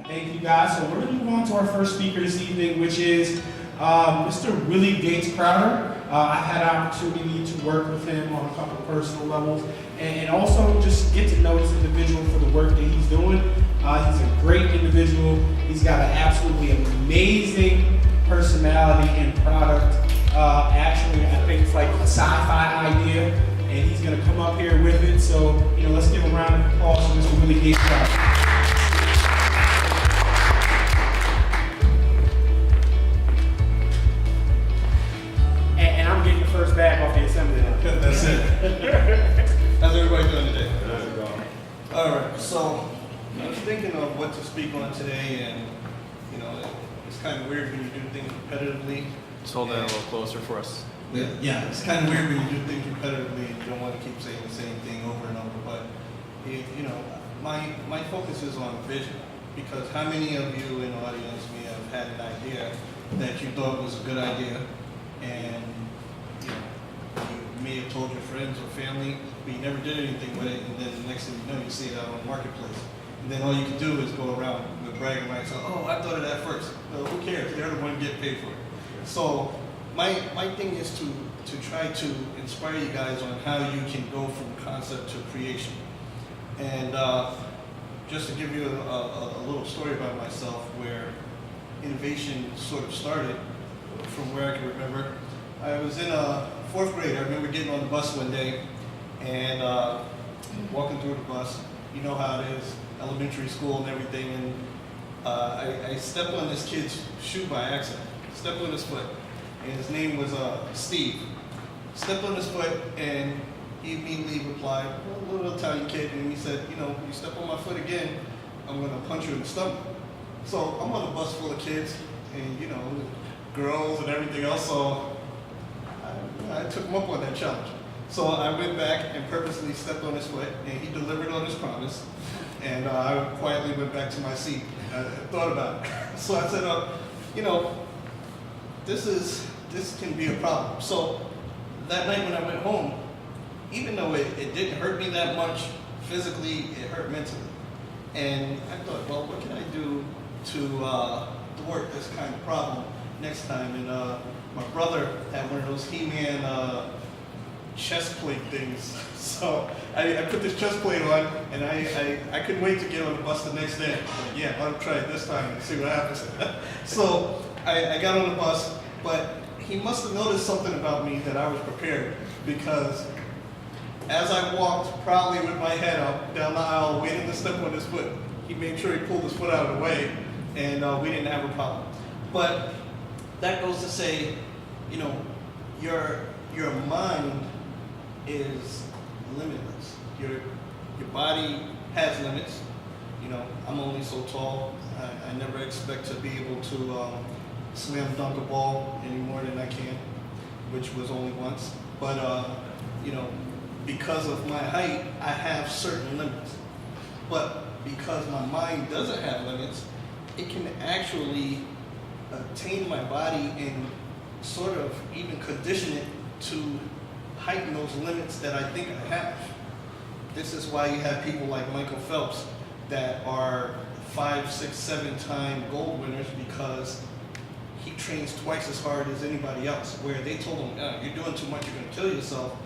Thank you, guys. So we're going to move on to our first speaker this evening, which is Mr. Willie Gates Crowder. I had an opportunity to work with him on a couple of personal levels and also just get to know this individual for the work that he's doing. He's a great individual. He's got an absolutely amazing personality and product. Actually, I think it's like a sci-fi idea, and he's going to come up here with it. So, let's give a round of applause for Mr. Willie Gates Crowder. First bag off the assembly line. That's it. How's everybody doing today? How's it going? All right, so I was thinking of what to speak on today, and it's kind of weird when you do things repetitively. Just hold that a little closer for us. Yeah, it's kind of weird when you do things repetitively and you don't want to keep saying the same thing over and over. But my focus is on vision, because how many of you in the audience may have had an idea that you thought was a good idea, and you may have told your friends or family, but you never did anything with it, and then the next thing you know, you see it out on the marketplace. And then all you can do is go around with bragging rights, oh, I thought of that first. Well, who cares? They're the one getting paid for it. So my thing is to try to inspire you guys on how you can go from concept to creation. And just to give you a little story about myself, where innovation sort of started, from where I can remember. I was in fourth grade. I remember getting on the bus one day and walking through the bus. You know how it is, elementary school and everything. And I stepped on this kid's shoe by accident. Stepped on his foot. And his name was Steve. Stepped on his foot, and he immediately replied, a little Italian kid, and he said, you step on my foot again, I'm going to punch you in the stomach. So I'm on a bus full of kids and, girls and everything else. So I took him up on that challenge. So I went back and purposely stepped on his foot, and he delivered on his promise. And I quietly went back to my seat. I thought about it. So I said, this can be a problem. So that night when I went home, even though it didn't hurt me that much physically, it hurt mentally. And I thought, well, what can I do to thwart this kind of problem next time? And my brother had one of those He-Man chest plate things. So I put this chest plate on, and I couldn't wait to get on the bus the next day. Like, yeah, I'll try it this time and see what happens. So I got on the bus, but he must have noticed something about me that I was prepared, because as I walked proudly with my head up down the aisle, waiting to step on his foot, he made sure he pulled his foot out of the way, and we didn't have a problem. But that goes to say, your mind is limitless. Your body has limits. I'm only so tall. I never expect to be able to slam dunk a ball any more than I can, which was only once. But because of my height, I have certain limits. But because my mind doesn't have limits, it can actually attain my body and sort of even condition it to heighten those limits that I think I have. This is why you have people like Michael Phelps that are 5, 6, 7-time gold winners, because he trains twice as hard as anybody else. Where they told him, you're doing too much, you're going to kill yourself.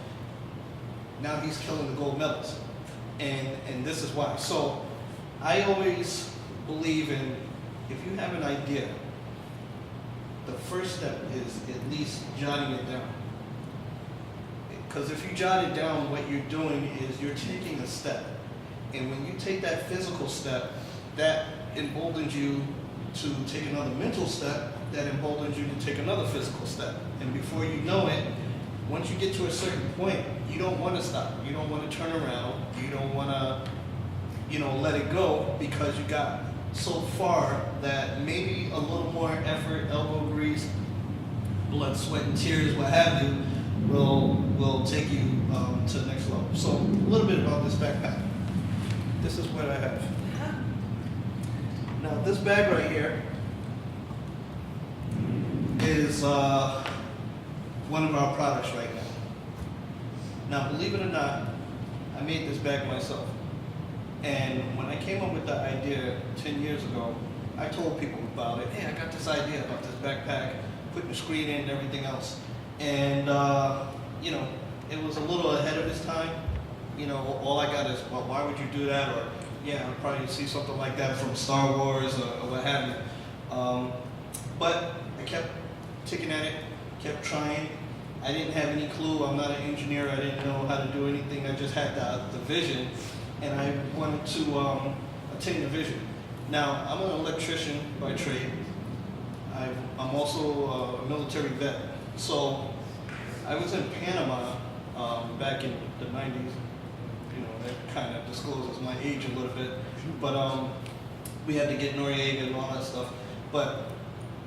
Now he's killing the gold medals. And this is why. So I always believe in, if you have an idea, the first step is at least jotting it down. Because if you jot it down, what you're doing is you're taking a step. And when you take that physical step, that emboldens you to take another mental step, that emboldens you to take another physical step. And before you know it, once you get to a certain point, you don't want to stop. You don't want to turn around. You don't want to, let it go, because you got so far that maybe a little more effort, elbow grease, blood, sweat, and tears, what have you, will take you to the next level. So a little bit about this backpack. This is what I have. Now this bag right here is one of our products right now. Now, believe it or not, I made this bag myself. And when I came up with the idea 10 years ago, I told people about it. Hey, I got this idea about this backpack, putting the screen in and everything else. And, you know, it was a little ahead of its time. You know, all I got is, well, why would you do that? Or, yeah, I'll probably see something like that from Star Wars or what have you. But I kept ticking at it, kept trying. I didn't have any clue. I'm not an engineer. I didn't know how to do anything. I just had the vision, and I wanted to attain the vision. Now, I'm an electrician by trade. I'm also a military vet. So I was in Panama back in the 90s. You know, that kind of discloses my age a little bit. But we had to get Noriega and all that stuff. But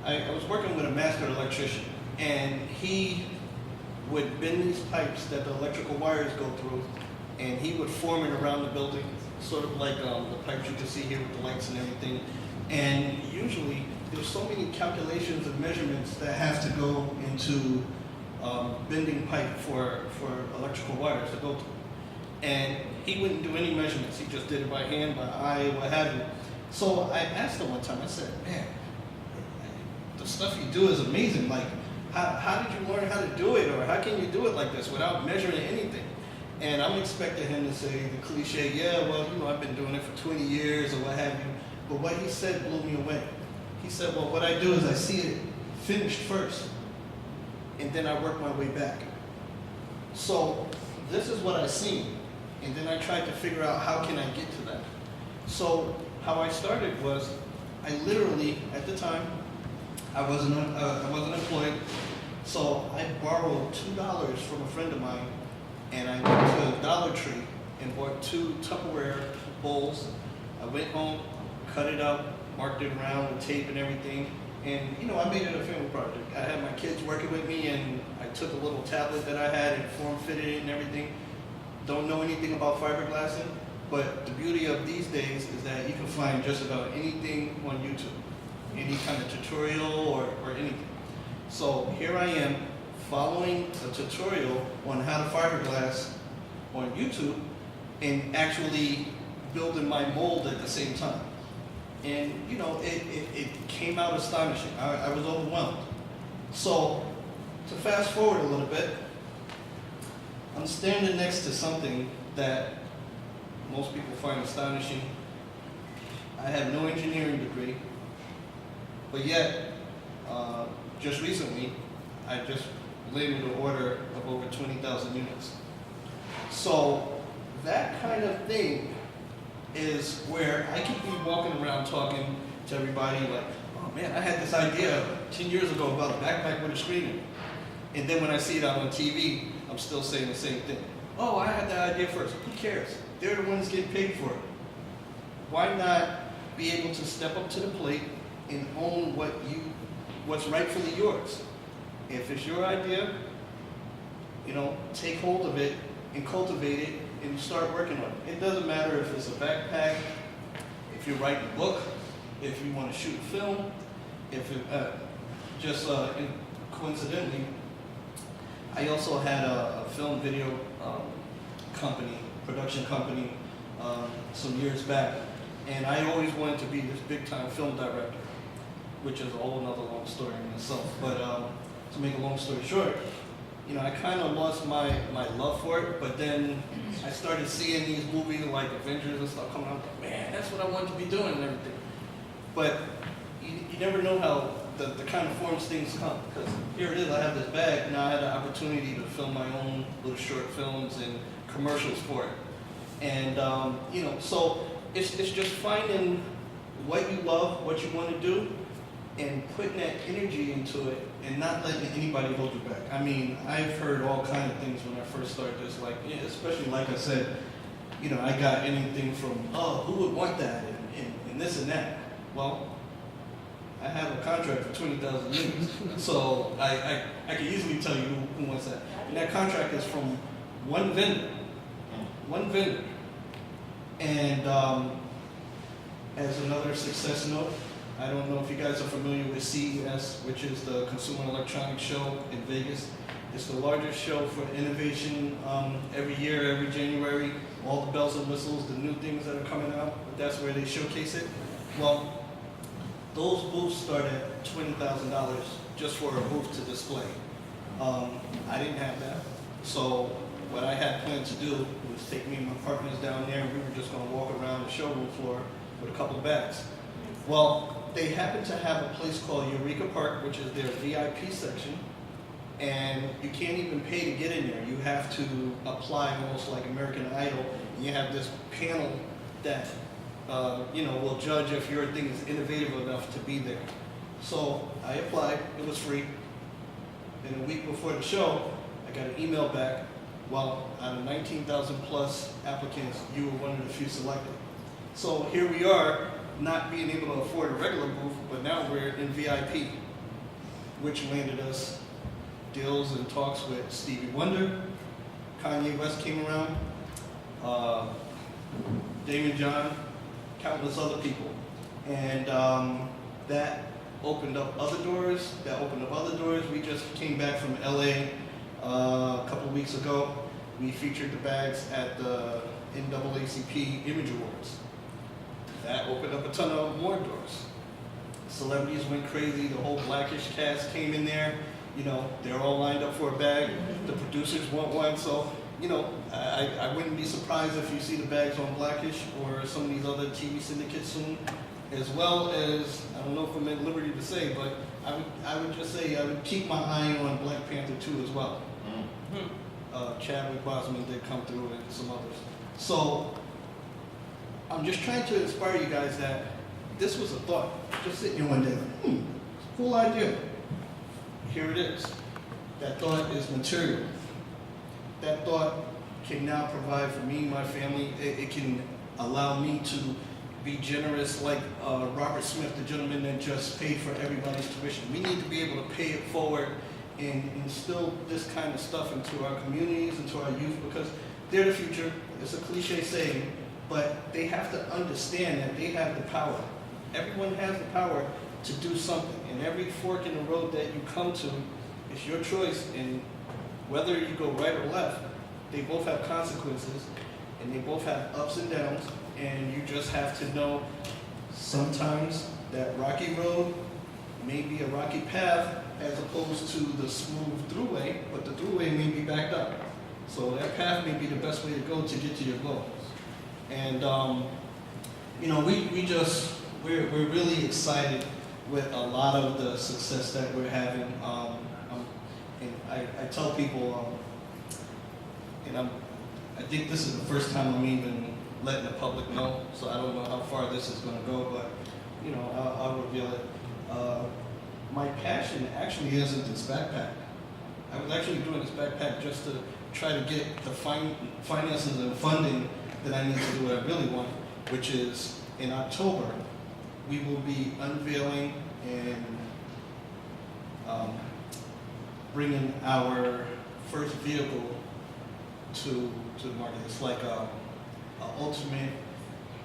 I was working with a master electrician, and he would bend these pipes that the electrical wires go through, and he would form it around the building, sort of like the pipes you can see here with the lights and everything. And usually, there's so many calculations and measurements that have to go into bending pipe for electrical wires to go through. And he wouldn't do any measurements. He just did it by hand, by eye, what have you. So I asked him one time, I said, man, the stuff you do is amazing. Like, how did you learn how to do it? Or how can you do it like this without measuring anything? And I'm expecting him to say the cliche, yeah, well, you know, I've been doing it for 20 years or what have you. But what he said blew me away. He said, well, what I do is I see it finished first, and then I work my way back. So this is what I seen, and then I tried to figure out how can I get to that. So how I started was, I literally, at the time, I wasn't employed, so I borrowed $2 from a friend of mine, and I went to Dollar Tree and bought 2 Tupperware bowls. I went home, cut it up, marked it around with tape and everything, and you know, I made it a family project. I had my kids working with me, and I took a little tablet that I had and form-fitted it and everything. Don't know anything about fiberglassing, but the beauty of these days is that you can find just about anything on YouTube. Any kind of tutorial or anything. So here I am following a tutorial on how to fiberglass on YouTube and actually building my mold at the same time. And you know, it came out astonishing. I was overwhelmed. So to fast forward a little bit, I'm standing next to something that most people find astonishing. I have no engineering degree. But yet, just recently, I just labeled an order of over 20,000 units. So that kind of thing is where I could be walking around talking to everybody like, oh man, I had this idea 10 years ago about a backpack with a screen in it. And then when I see it out on TV, I'm still saying the same thing. Oh, I had that idea first. Who cares? They're the ones getting paid for it. Why not be able to step up to the plate and own what's rightfully yours? If it's your idea, you know, take hold of it and cultivate it and start working on it. It doesn't matter if it's a backpack, if you're writing a book, if you want to shoot film, if it, coincidentally, I also had a film video company, production company, some years back, and I always wanted to be this big-time film director, which is a whole another long story in itself. But to make a long story short, you know, I kind of lost my love for it, but then I started seeing these movies like Avengers and stuff coming out. Like, man, that's what I wanted to be doing and everything. But you never know how the kind of forms things come. Because here it is, I have this bag, now I had the opportunity to film my own little short films and commercials for it. And, you know, so it's just finding what you love, what you want to do, and putting that energy into it and not letting anybody hold you back. I mean, I've heard all kinds of things when I first started this, like, yeah, especially like I said, you know, I got anything from, oh, who would want that, and this and that. Well, I have a contract for 20,000 units, so I can easily tell you who wants that. And that contract is from one vendor. And as another success note, I don't know if you guys are familiar with CES, which is the Consumer Electronics Show in Vegas. It's the largest show for innovation every year, every January. All the bells and whistles, the new things that are coming out, that's where they showcase it. Well, those booths start at $20,000 just for a booth to display. I didn't have that, so what I had planned to do was take me and my partners down there, and we were just going to walk around the showroom floor with a couple of bags. Well, they happen to have a place called Eureka Park, which is their VIP section, and you can't even pay to get in there. You have to apply almost like American Idol, and you have this panel that will judge if your thing is innovative enough to be there. So I applied, it was free. Then a week before the show, I got an email back, well, out of 19,000 plus applicants, you were one of the few selected. So here we are, not being able to afford a regular booth, but now we're in VIP, which landed us deals and talks with Stevie Wonder, Kanye West came around, Damon John, countless other people. And that opened up other doors, We just came back from LA a couple of weeks ago. We featured the bags at the NAACP Image Awards. That opened up a ton of more doors. Celebrities went crazy, the whole Blackish cast came in there. They're all lined up for a bag. The producers want one, so I wouldn't be surprised if you see the bags on Blackish or some of these other TV syndicates soon, as well as, I don't know if I'm at liberty to say, but I would just say I would keep my eye on Black Panther 2 as well. Chadwick Boseman did come through and some others. So I'm just trying to inspire you guys that this was a thought. Just sitting here one day, cool idea. Here it is. That thought is material. That thought can now provide for me and my family. It can allow me to be generous like Robert Smith, the gentleman that just paid for everybody's tuition. We need to be able to pay it forward and instill this kind of stuff into our communities, into our youth, because they're the future. It's a cliche saying, but they have to understand that they have the power. Everyone has the power to do something, and every fork in the road that you come to is your choice, and whether you go right or left, they both have consequences, and they both have ups and downs, and you just have to know sometimes that rocky road may be a rocky path as opposed to the smooth throughway, but the throughway may be backed up. So that path may be the best way to go to get to your goals. And we're really excited with a lot of the success that we're having. And I tell people, I think this is the first time I'm even letting the public know, so I don't know how far this is going to go, but I'll reveal it. My passion actually isn't this backpack. I was actually doing this backpack just to try to get the finances and funding that I need to do what I really want, which is in October, we will be unveiling and bringing our first vehicle to the market. It's like an ultimate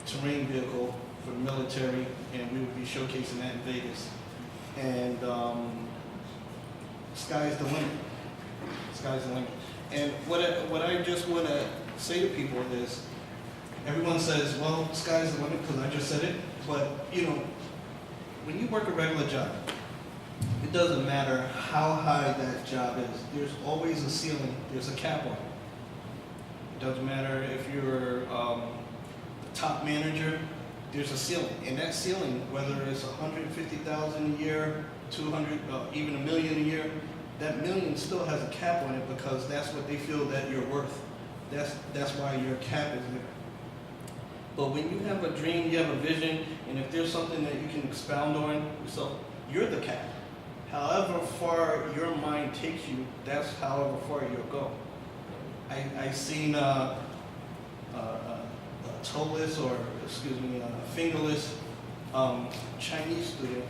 terrain vehicle for the military, and we will be showcasing that in Vegas. And sky's the limit. Sky's the limit. And what I just want to say to people is, everyone says, well, sky's the limit because I just said it, but when you work a regular job, it doesn't matter how high that job is. There's always a ceiling. There's a cap on it. It doesn't matter if you're the top manager. There's a ceiling, and that ceiling, whether it's $150,000 a year, 200, even $1 million a year, that million still has a cap on it because that's what they feel that you're worth. That's why your cap is there. But when you have a dream, you have a vision, and if there's something that you can expound on yourself, you're the cap. However far your mind takes you, that's however far you'll go. I seen a toeless, or fingerless Chinese student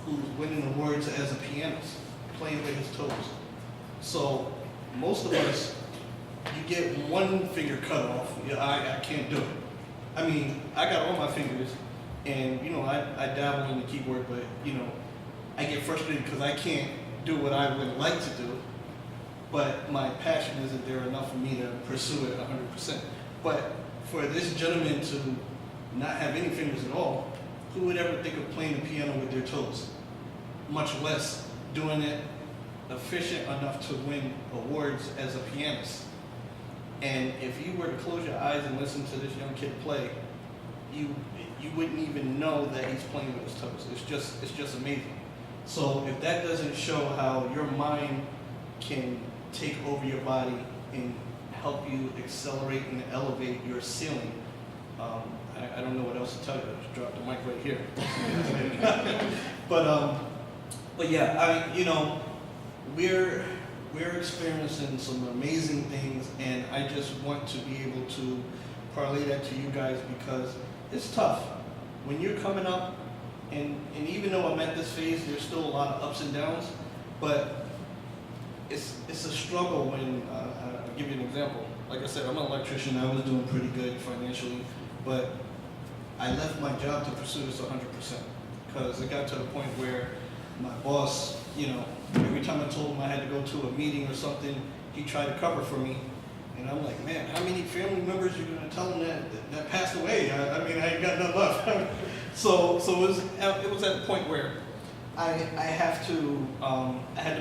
who's winning awards as a pianist, playing with his toes. So most of us, you get one finger cut off, I can't do it. I mean, I got all my fingers, and I dabble in the keyboard, but I get frustrated because I can't do what I would like to do, but my passion isn't there enough for me to pursue it 100%. But for this gentleman to not have any fingers at all, who would ever think of playing the piano with their toes? Much less doing it efficient enough to win awards as a pianist. And if you were to close your eyes and listen to this young kid play, you wouldn't even know that he's playing with his toes. It's just amazing. So if that doesn't show how your mind can take over your body and help you accelerate and elevate your ceiling, I don't know what else to tell you. I just dropped the mic right here. But yeah, we're experiencing some amazing things, and I just want to be able to parlay that to you guys because it's tough when you're coming up, and even though I'm at this phase, there's still a lot of ups and downs, but it's a struggle when I'll give you an example. Like I said, I'm an electrician. I was doing pretty good financially, but I left my job to pursue this 100% because it got to the point where my boss, every time I told him I had to go to a meeting or something, he tried to cover for me. And I'm like, man, how many family members are you going to tell them that passed away? I ain't got nothing left. So it was at the point where I had to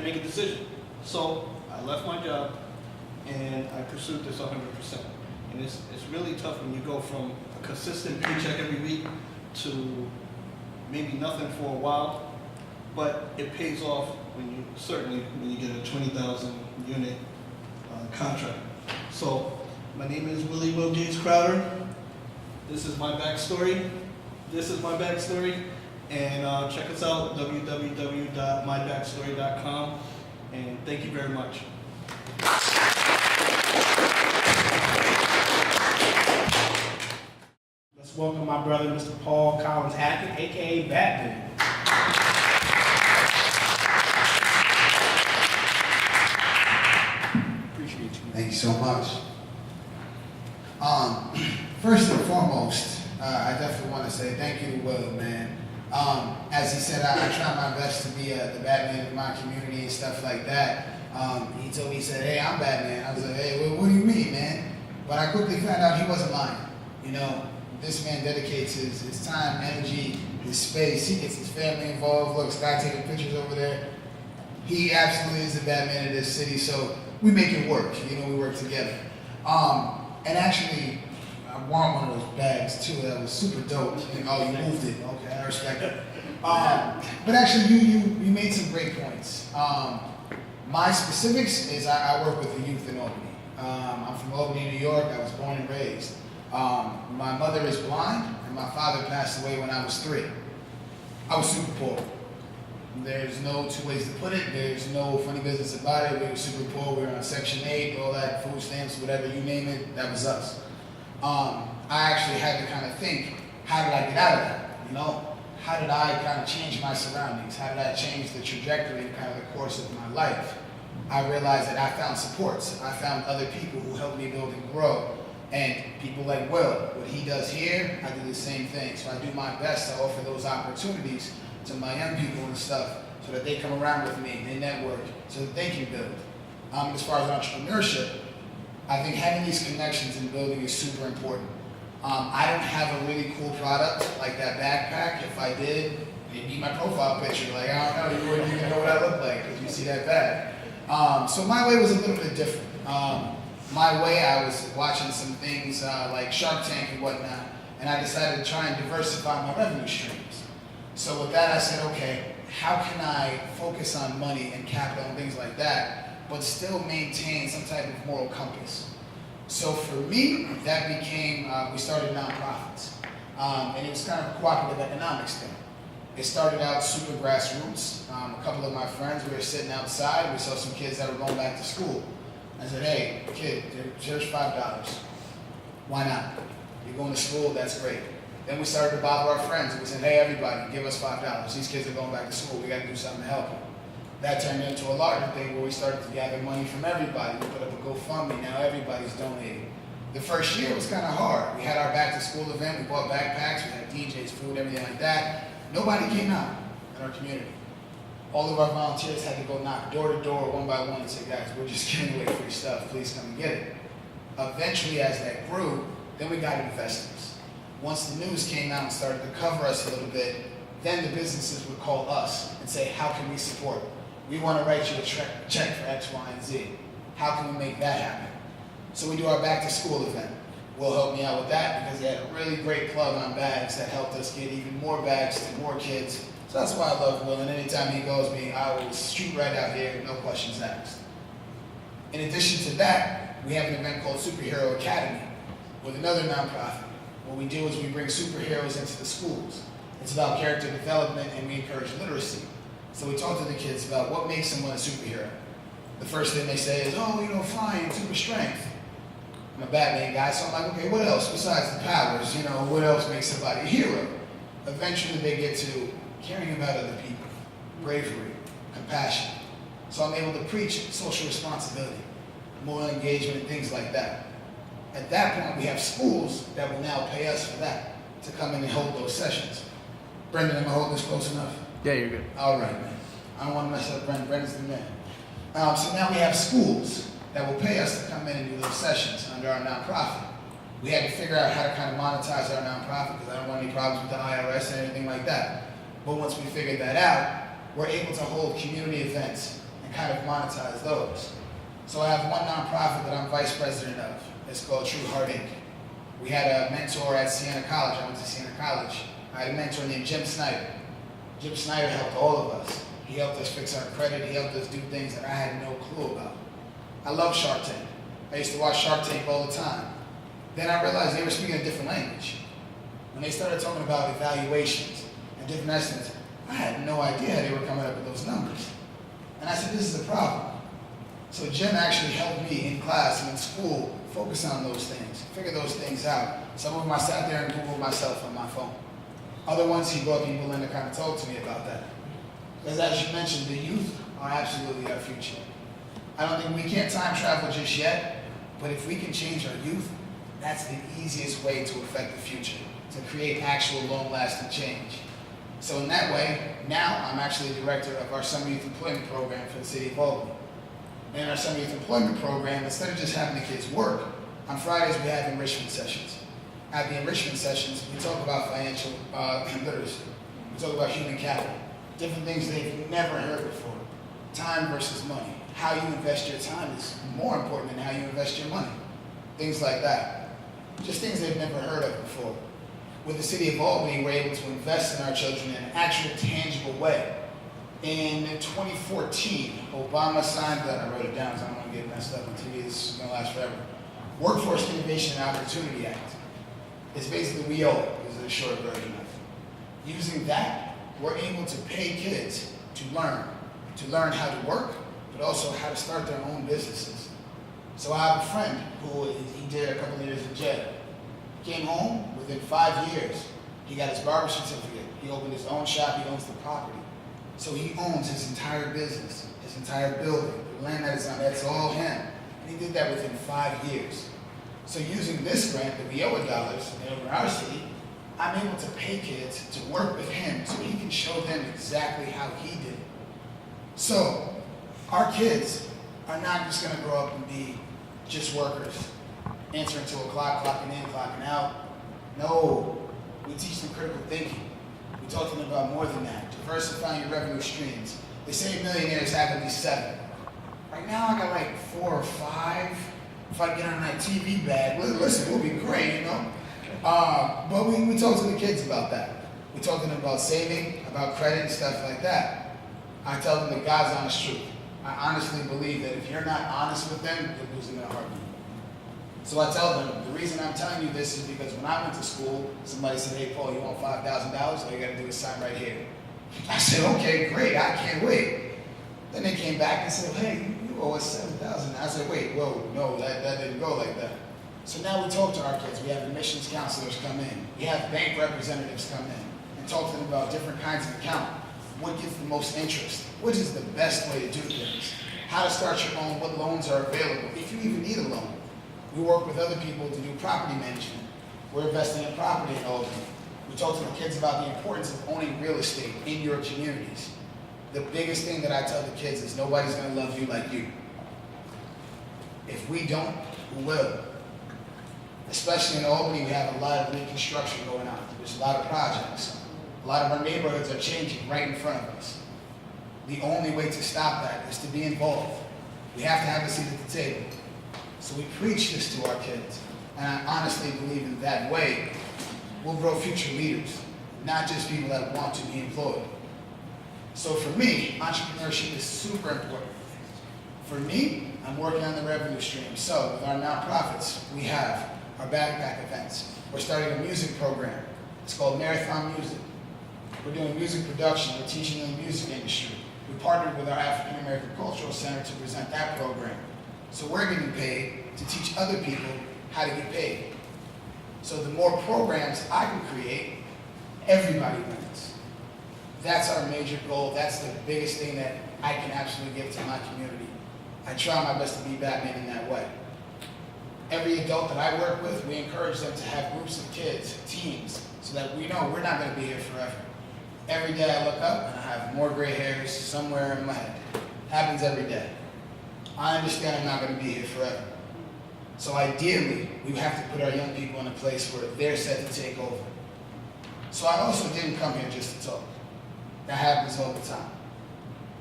make a decision. So I left my job and I pursued this 100%. And it's really tough when you go from a consistent paycheck every week to maybe nothing for a while. But it pays off when you get a 20,000 unit contract. So my name is Willie Will Gates Crowder. This is my backstory. And check us out, www.mybackstory.com. And thank you very much. Let's welcome my brother, Mr. Paul Collins Hackett, aka Batman. Thank you so much. First and foremost, I definitely want to say thank you to Will, man. As he said, I try my best to be the Batman of my community and stuff like that. He told me, he said, hey, I'm Batman. I was like, hey, well, what do you mean, man? But I quickly found out he wasn't lying. This man dedicates his time, energy, his space. He gets his family involved. Look, this guy taking pictures over there. He absolutely is the Batman of this city, so we make it work. We work together. And actually, I want one of those bags too. That was super dope. Oh, you moved it. Okay, I respect it. But actually, you made some great points. My specifics is I work with the youth in Albany. I'm from Albany, New York. I was born and raised. My mother is blind, and my father passed away when I was 3. I was super poor. There's no two ways to put it. There's no funny business about it. We were super poor. We were on Section 8, all that, food stamps, whatever you name it, that was us. I actually had to kind of think, how did I get out of that? How did I kind of change my surroundings? How did I change the trajectory and kind of the course of my life? I realized that I found supports. I found other people who helped me build and grow. And people like Will, what he does here, I do the same thing. So I do my best to offer those opportunities to my young people and stuff so that they come around with me, they network, so that they can build. As far as entrepreneurship, I think having these connections and building is super important. I don't have a really cool product like that backpack. If I did, it'd be my profile picture. Like, I don't know, you wouldn't even know what I look like because you see that bag. So my way was a little bit different. My way, I was watching some things like Shark Tank and whatnot, and I decided to try and diversify my revenue streams. So with that, I said, okay, how can I focus on money and capital and things like that, but still maintain some type of moral compass? So for me, that became, we started nonprofits. And it was kind of a cooperative economics thing. It started out super grassroots. A couple of my friends, we were sitting outside, we saw some kids that were going back to school. I said, hey, kid, here's $5. Why not? You're going to school, that's great. Then we started to bother our friends. We said, hey, everybody, give us $5. These kids are going back to school. We got to do something to help them. That turned into a larger thing where we started to gather money from everybody. We put up a GoFundMe. Now everybody's donating. The first year was kind of hard. We had our back to school event. We bought backpacks. We had DJs, food, everything like that. Nobody came out in our community. All of our volunteers had to go knock door to door, one by one, and say, guys, we're just giving away free stuff. Please come and get it. Eventually, as that grew, then we got investors. Once the news came out and started to cover us a little bit, then the businesses would call us and say, how can we support? We want to write you a check for X, Y, and Z. How can we make that happen? So we do our back to school event. Will helped me out with that because they had a really great plug on bags that helped us get even more bags to more kids. So that's why I love Will, and anytime he goes me, I will shoot right out here, no questions asked. In addition to that, we have an event called Superhero Academy with another nonprofit. What we do is we bring superheroes into the schools. It's about character development and we encourage literacy. So we talk to the kids about what makes someone a superhero. The first thing they say is, oh, you know, flying, super strength. I'm a Batman guy, so I'm like, okay, what else besides the powers? You know, what else makes somebody a hero? Eventually they get to caring about other people, bravery, compassion. So I'm able to preach social responsibility, moral engagement, and things like that. At that point, we have schools that will now pay us for that, to come in and hold those sessions. Brendan, am I holding this close enough? Yeah, you're good. All right, man. I don't want to mess up Brendan. Brendan's the man. So now we have schools that will pay us to come in and do those sessions under our nonprofit. We had to figure out how to kind of monetize our nonprofit because I don't want any problems with the IRS or anything like that. But once we figured that out, we're able to hold community events and kind of monetize those. So I have one nonprofit that I'm vice president of. It's called True Heart Inc. We had a mentor at Siena College. I went to Siena College. I had a mentor named Jim Snyder. Jim Snyder helped all of us. He helped us fix our credit. He helped us do things that I had no clue about. I love Shark Tank. I used to watch Shark Tank all the time. Then I realized they were speaking a different language. When they started talking about evaluations and different estimates, I had no idea how they were coming up with those numbers. And I said, this is a problem. So Jim actually helped me in class and in school focus on those things, figure those things out. Some of them I sat there and Googled myself on my phone. Other ones, he brought people in to kind of talk to me about that. Because as you mentioned, the youth are absolutely our future. I don't think we can't time travel just yet, but if we can change our youth, that's the easiest way to affect the future, to create actual long-lasting change. So in that way, now I'm actually director of our Summer Youth Employment Program for the City of Albany. And in our Summer Youth Employment Program, instead of just having the kids work, on Fridays we have enrichment sessions. At the enrichment sessions, we talk about financial literacy. We talk about human capital, different things they've never heard before. Time versus money. How you invest your time is more important than how you invest your money. Things like that. Just things they've never heard of before. With the City of Albany, we're able to invest in our children in an actual, tangible way. In 2014, Obama signed that. I wrote it down, so I don't want to get messed up on TV. This is going to last forever. Workforce Innovation and Opportunity Act. It's basically WIOA, is the short version of it. Using that, we're able to pay kids to learn how to work, but also how to start their own businesses. So I have a friend who he did a couple of years in jail. Came home, within 5 years, he got his barber certificate. He opened his own shop, he owns the property. So he owns his entire business, his entire building, the land that is on, that's all him. And he did that within 5 years. So using this grant, the WIOA dollars, over our city, I'm able to pay kids to work with him so he can show them exactly how he did it. So our kids are not just gonna grow up and be just workers, answering to a clock, clocking in, clocking out. No, we teach them critical thinking. We talk to them about more than that, diversifying your revenue streams. They say millionaires have at least 7. Right now I got like 4 or 5. If I get on that TV bag, listen, we'll be great, you know? But we talk to the kids about that. We talk to them about saving, about credit and stuff like that. I tell them the God's honest truth. I honestly believe that if you're not honest with them, you're losing their heartbeat. So I tell them, the reason I'm telling you this is because when I went to school, somebody said, hey, Paul, you want $5,000? All you gotta do is sign right here. I said, okay, great, I can't wait. Then they came back and said, hey, you owe us $7,000. I said, wait, whoa, no, that didn't go like that. So now we talk to our kids. We have admissions counselors come in. We have bank representatives come in and talk to them about different kinds of account. What gives the most interest? What is the best way to do things? How to start your own, what loans are available, if you even need a loan. We work with other people to do property management. We're investing in property in Albany. We talk to the kids about the importance of owning real estate in your communities. The biggest thing that I tell the kids is nobody's gonna love you like you. If we don't, who will? Especially in Albany, we have a lot of reconstruction going on. There's a lot of projects. A lot of our neighborhoods are changing right in front of us. The only way to stop that is to be involved. We have to have a seat at the table. So we preach this to our kids. And I honestly believe in that way, we'll grow future leaders, not just people that want to be employed. So for me, entrepreneurship is super important. For me, I'm working on the revenue stream. So with our nonprofits, we have our backpack events. We're starting a music program. It's called Marathon Music. We're doing music production. We're teaching in the music industry. We partnered with our African American Cultural Center to present that program. So we're getting paid to teach other people how to get paid. So the more programs I can create, everybody wins. That's our major goal. That's the biggest thing that I can absolutely give to my community. I try my best to be Batman in that way. Every adult that I work with, we encourage them to have groups of kids, teams, so that we know we're not going to be here forever. Every day I look up and I have more gray hairs somewhere in my head. Happens every day. I understand I'm not going to be here forever. So ideally, we have to put our young people in a place where they're set to take over. So I also didn't come here just to talk. That happens all the time.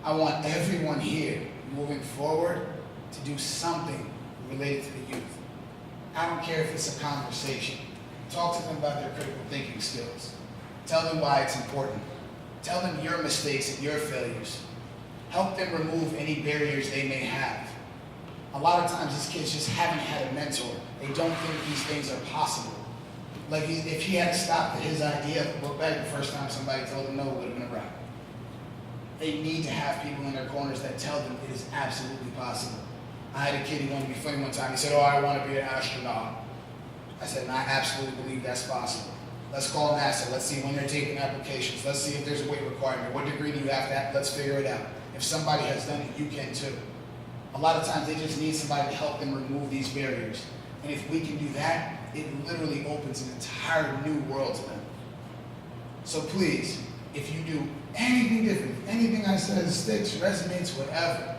I want everyone here moving forward to do something related to the youth. I don't care if it's a conversation. Talk to them about their critical thinking skills. Tell them why it's important. Tell them your mistakes and your failures. Help them remove any barriers they may have. A lot of times these kids just haven't had a mentor. They don't think these things are possible. Like if he had stopped at his idea of a book bag the first time somebody told him no, it would have been a wrap. They need to have people in their corners that tell them it is absolutely possible. I had a kid who wanted to be funny one time. He said, "Oh, I want to be an astronaut." I said, "And I absolutely believe that's possible. Let's call NASA. Let's see when they're taking applications. Let's see if there's a weight requirement. What degree do you have to have? Let's figure it out. If somebody has done it, you can too." A lot of times they just need somebody to help them remove these barriers. And if we can do that, it literally opens an entire new world to them. So please, if you do anything different, anything I said sticks, resonates, whatever,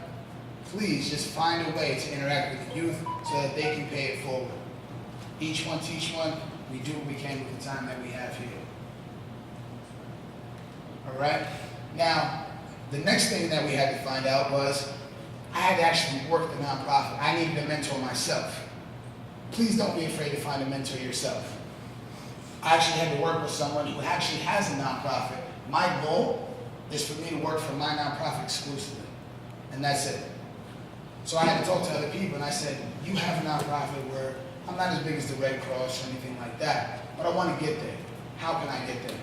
please just find a way to interact with the youth so that they can pay it forward. Each one teach one. We do what we can with the time that we have here. All right? Now, the next thing that we had to find out was I had to actually work the nonprofit. I needed a mentor myself. Please don't be afraid to find a mentor yourself. I actually had to work with someone who actually has a nonprofit. My goal is for me to work for my nonprofit exclusively, and that's it. So I had to talk to other people, and I said, "You have a nonprofit where I'm not as big as the Red Cross or anything like that, but I want to get there. How can I get there?"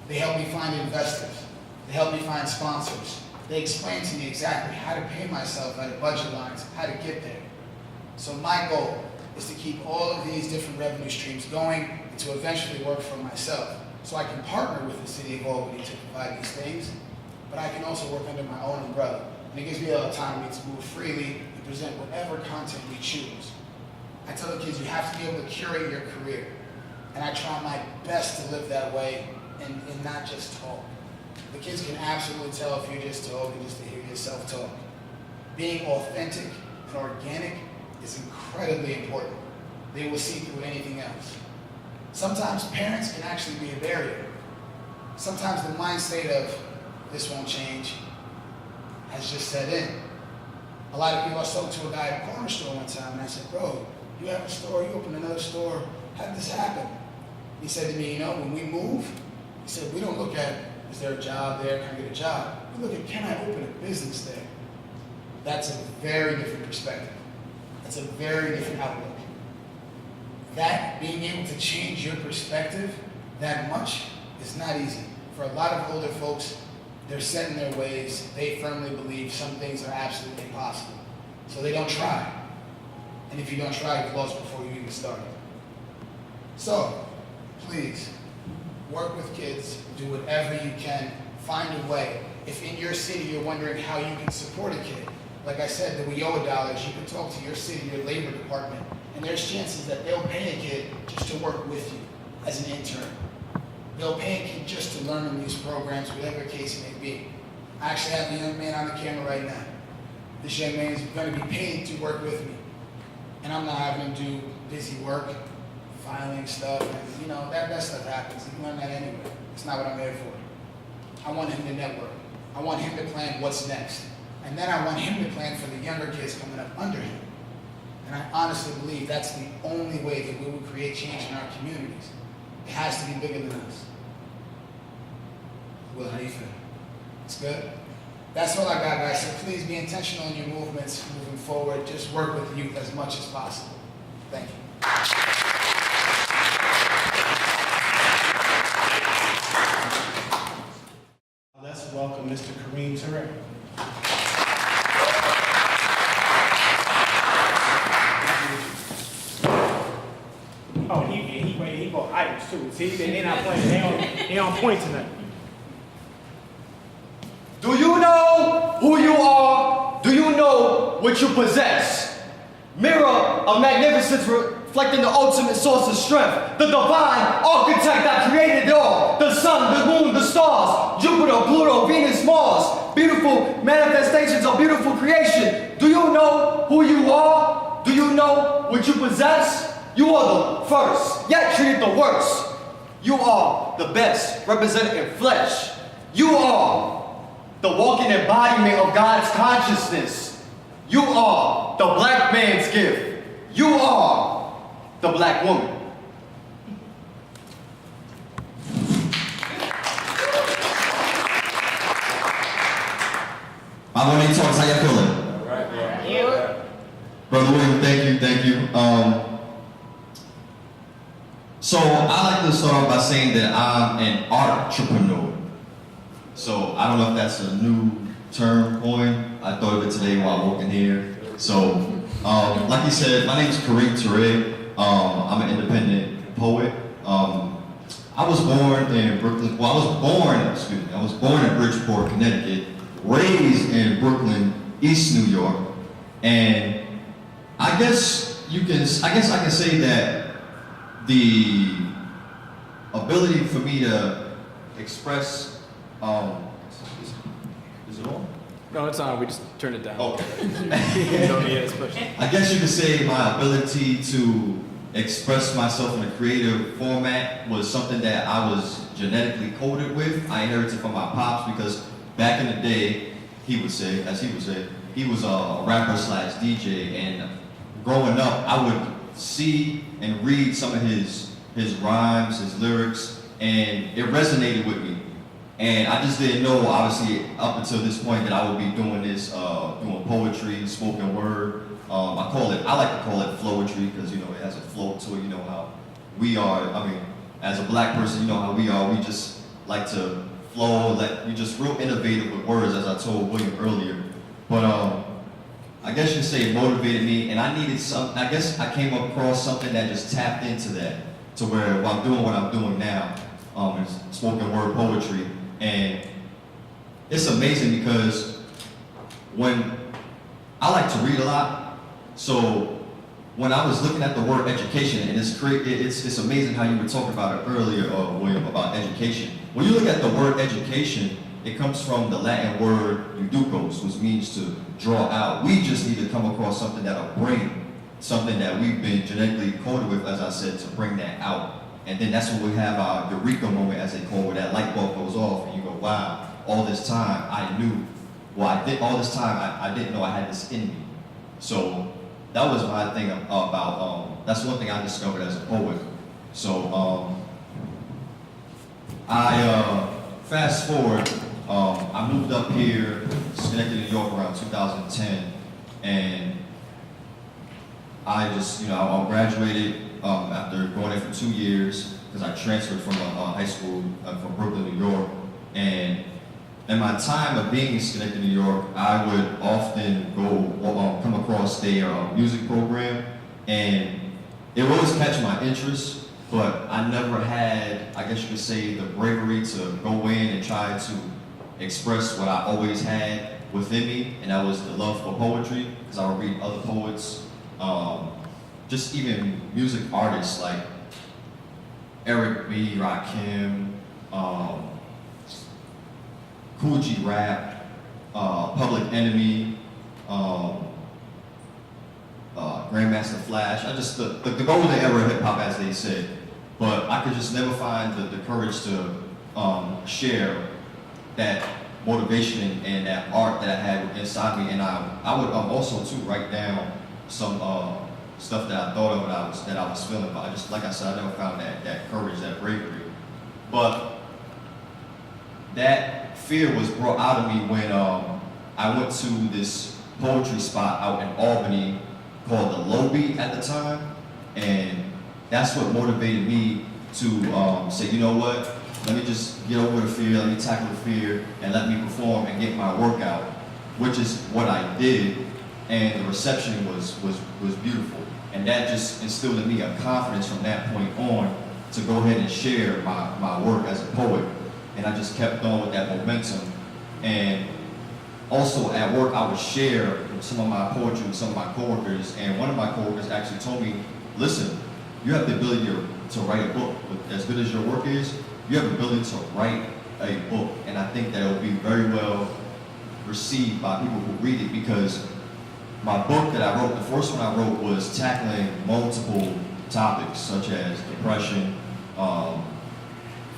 They helped me find investors. They helped me find sponsors. They explained to me exactly how to pay myself out of budget lines, how to get there. So my goal is to keep all of these different revenue streams going and to eventually work for myself. So I can partner with the city of Albany to provide these things, but I can also work under my own umbrella. And it gives me autonomy to move freely and present whatever content we choose. I tell the kids you have to be able to curate your career. And I try my best to live that way and not just talk. The kids can absolutely tell if you're just talking just to hear yourself talk. Being authentic and organic is incredibly important. They will see through anything else. Sometimes parents can actually be a barrier. Sometimes the mind state of this won't change has just set in. A lot of people, I spoke to a guy at a corner store one time and I said, "Bro, you have a store, you open another store, how did this happen?" He said to me, "When we move," he said, "we don't look at, is there a job there, can I get a job? We look at, can I open a business there?" That's a very different perspective. That's a very different outlook. That, being able to change your perspective that much is not easy. For a lot of older folks, they're set in their ways. They firmly believe some things are absolutely impossible. So they don't try. And if you don't try, you've lost before you even started. So, please, work with kids, do whatever you can, find a way. If in your city you're wondering how you can support a kid, like I said, the WIOA dollars, you can talk to your city, your labor department, and there's chances that they'll pay a kid just to work with you as an intern. They'll pay a kid just to learn in these programs, whatever the case it may be. I actually have a young man on the camera right now. This young man is going to be paid to work with me. And I'm not having him do busy work. filing stuff, and you know, that stuff happens. You learn that anyway. It's not what I'm here for. I want him to network. I want him to plan what's next. And then I want him to plan for the younger kids coming up under him. And I honestly believe that's the only way that we will create change in our communities. It has to be bigger than us. Will, how do you feel? It's good? That's all I got, guys. So please be intentional in your movements moving forward. Just work with youth as much as possible. Thank you. Let's welcome Mr. Kareem Toure. Oh, he bought items too. See, they not playing. They on point tonight. Do you know who you are? Do you know what you possess? Mirror of magnificence reflecting the ultimate source of strength. The divine architect that created it all. The sun, the moon, the stars. Jupiter, Pluto, Venus, Mars. Beautiful manifestations of beautiful creation. Do you know who you are? Do you know what you possess? You are the first, yet treated the worst. You are the best, represented in flesh. You are the walking embodiment of God's consciousness. You are the black man's gift. You are the black woman. My morning talks, how y'all feeling? All right. Brother William, thank you. So I like to start off by saying that I'm an entrepreneur. So I don't know if that's a new term coin. I thought of it today while walking here. So, like you said, my name is Kareem Toure. I'm an independent poet. I was born in Brooklyn. Well, I was born in Bridgeport, Connecticut, raised in Brooklyn, East New York, and I guess I can say that the ability for me to express, is it on? No, it's on. We just turned it down. Okay. You don't need it, especially. I guess you could say my ability to express myself in a creative format was something that I was genetically coded with. I inherited from my pops because back in the day, he would say, he was a rapper slash DJ, and growing up, I would see and read some of his rhymes, his lyrics, and it resonated with me. And I just didn't know, obviously, up until this point that I would be doing this, doing poetry, spoken word. I like to call it flowetry because, you know, it has a flow to it. You know how we are, as a black person, you know how we are. We just like to flow, we just real innovative with words, as I told William earlier. But I guess you could say it motivated me, and I needed I guess I came across something that just tapped into that, to where I'm doing what I'm doing now, is spoken word poetry. And it's amazing because when I like to read a lot, so when I was looking at the word education, and it's amazing how you were talking about it earlier, William, about education. When you look at the word education, it comes from the Latin word educos, which means to draw out. We just need to come across something that'll bring something that we've been genetically coded with, as I said, to bring that out. And then that's when we have our eureka moment, as they call it, where that light bulb goes off and you go, wow, all this time I knew. Well, I didn't know I had this in me. So that was my thing about, that's one thing I discovered as a poet. So fast forward, I moved up here, Schenectady, New York around 2010, and I just, I graduated after going there for 2 years because I transferred from high school from Brooklyn, New York. And in my time of being in Schenectady, New York, I would often come across their music program, and it would always catch my interest, but I never had, I guess you could say, the bravery to go in and try to express what I always had within me, and that was the love for poetry, because I would read other poets, just even music artists like Eric B., Rakim, Kool G Rap, Public Enemy, Grandmaster Flash. I just, the golden era of hip hop, as they said. But I could just never find the courage to share that motivation and that art that I had inside me. And I would also too write down some stuff that I thought of that I was feeling. But I just, like I said, I never found that courage, that bravery. But that fear was brought out of me when I went to this poetry spot out in Albany called the Lobby at the time, and that's what motivated me to say, you know what, let me just get over the fear, let me tackle the fear, and let me perform and get my work out, which is what I did, and the reception was beautiful, and that just instilled in me a confidence from that point on to go ahead and share my work as a poet, and I just kept going with that momentum. And also at work, I would share some of my poetry with some of my coworkers, and one of my coworkers actually told me, listen, you have the ability to write a book. As good as your work is, you have the ability to write a book, and I think that it will be very well received by people who read it, because my book that I wrote, the first one I wrote, was tackling multiple topics such as depression,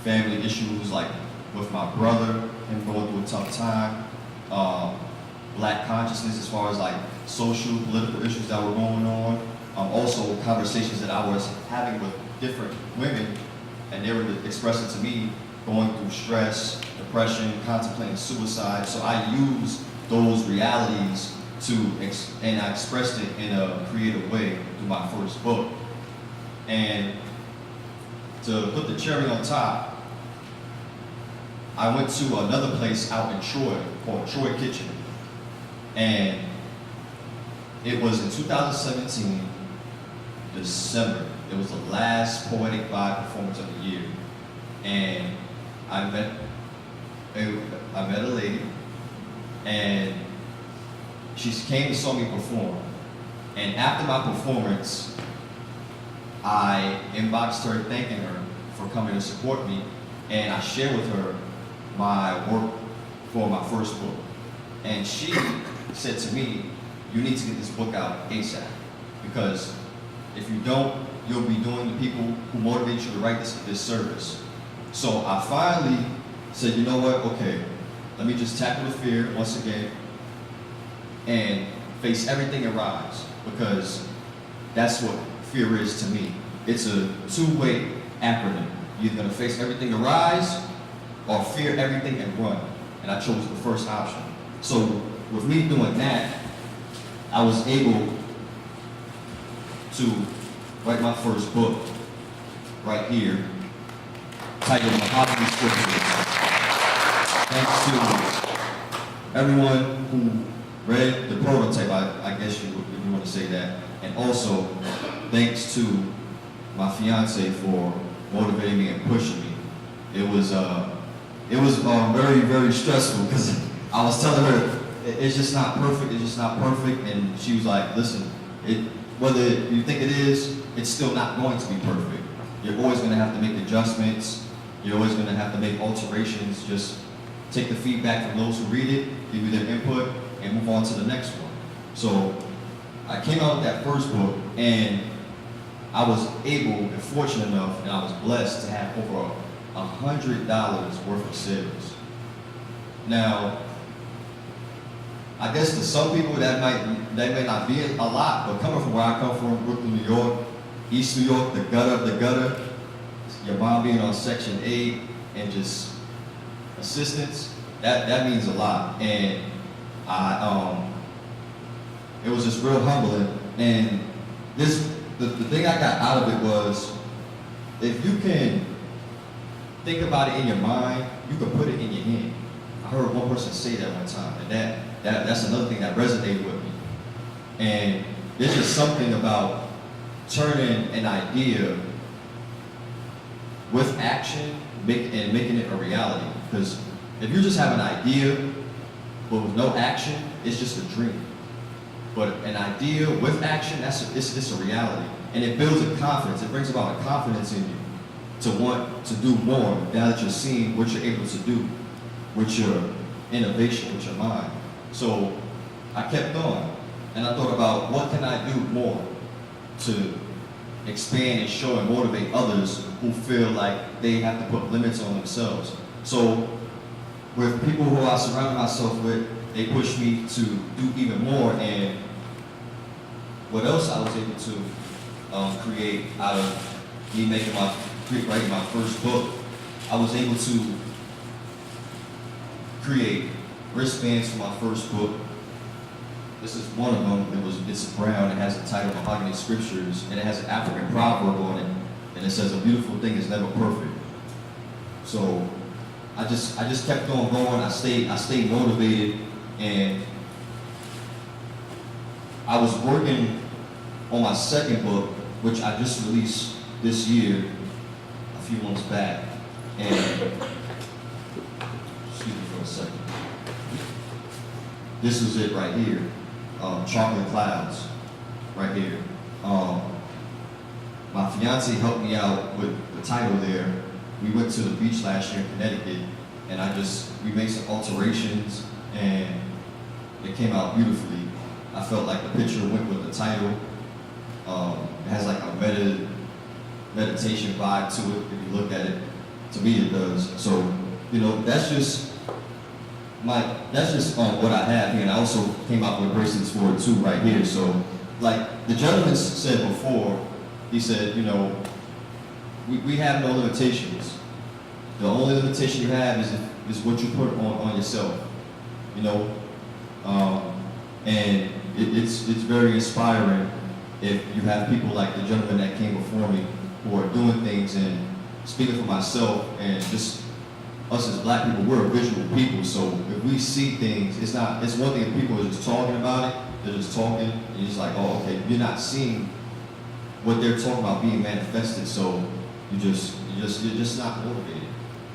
family issues like with my brother, him going through a tough time, black consciousness as far as like social, political issues that were going on, also conversations that I was having with different women, and they were expressing to me going through stress, depression, contemplating suicide. So I used those realities and I expressed it in a creative way through my first book. And to put the cherry on top, I went to another place out in Troy called Troy Kitchen. And it was in 2017, December. It was the last Poetic Vibe performance of the year. And I met a lady, and she came and saw me perform. And after my performance, I inboxed her thanking her for coming to support me, and I shared with her my work for my first book. And she said to me, you need to get this book out ASAP, because if you don't, you'll be doing the people who motivate you to write this a disservice. So I finally said, you know what, okay, let me just tackle the fear once again and face everything and rise, because that's what fear is to me. It's a two-way acronym. You're either gonna face everything and rise, or fear everything and run. And I chose the first option. So with me doing that, I was able to write my first book right here, titled Mahogany Scriptures. Thanks to everyone who read the prototype, I guess if you want to say that. And also, thanks to my fiance for motivating me and pushing me. It was very, very stressful, because I was telling her, it's just not perfect, it's just not perfect. And she was like, listen, whether you think it is, it's still not going to be perfect. You're always going to have to make adjustments. You're always going to have to make alterations. Just take the feedback from those who read it, give you their input, and move on to the next one. So I came out with that first book, and I was able and fortunate enough, and I was blessed to have over $100 worth of sales. Now, I guess to some people that may not be a lot, but coming from where I come from, Brooklyn, New York, East New York, the gutter of the gutter, your mom being on Section 8 and just assistance, that means a lot. And it was just real humbling. And the thing I got out of it was, if you can think about it in your mind, you can put it in your hand. I heard one person say that one time, and that's another thing that resonated with me. And there's just something about turning an idea with action and making it a reality. Because if you just have an idea but with no action, it's just a dream. But an idea with action, it's a reality. And it builds a confidence. It brings about a confidence in you to want to do more now that you're seeing what you're able to do with your innovation, with your mind. So I kept going, and I thought about what can I do more? to expand and show and motivate others who feel like they have to put limits on themselves. So with people who I surround myself with, they push me to do even more. And what else I was able to create out of me writing my first book, I was able to create wristbands for my first book. This is one of them. It's brown. It has the title Mahogany Scriptures, and it has an African proverb on it, and it says, "A beautiful thing is never perfect." So I just kept on going. I stayed motivated, and I was working on my second book, which I just released this year, a few months back. And excuse me for a second. This is it right here. Chocolate Clouds, right here. My fiance helped me out with the title there. We went to the beach last year in Connecticut, and we made some alterations, and it came out beautifully. I felt like the picture went with the title. It has like a meditation vibe to it, if you look at it. To me, it does. So, that's just what I have here, and I also came out with bracelets for it too, right here. So, like the gentleman said before, he said, we have no limitations. The only limitation you have is what you put on yourself, and it's very inspiring if you have people like the gentleman that came before me who are doing things. And speaking for myself and just us as black people, we're a visual people, so if we see things, it's one thing if people are just talking about it, they're just talking, and you're just like, oh, okay, you're not seeing what they're talking about being manifested, so you're just not motivated.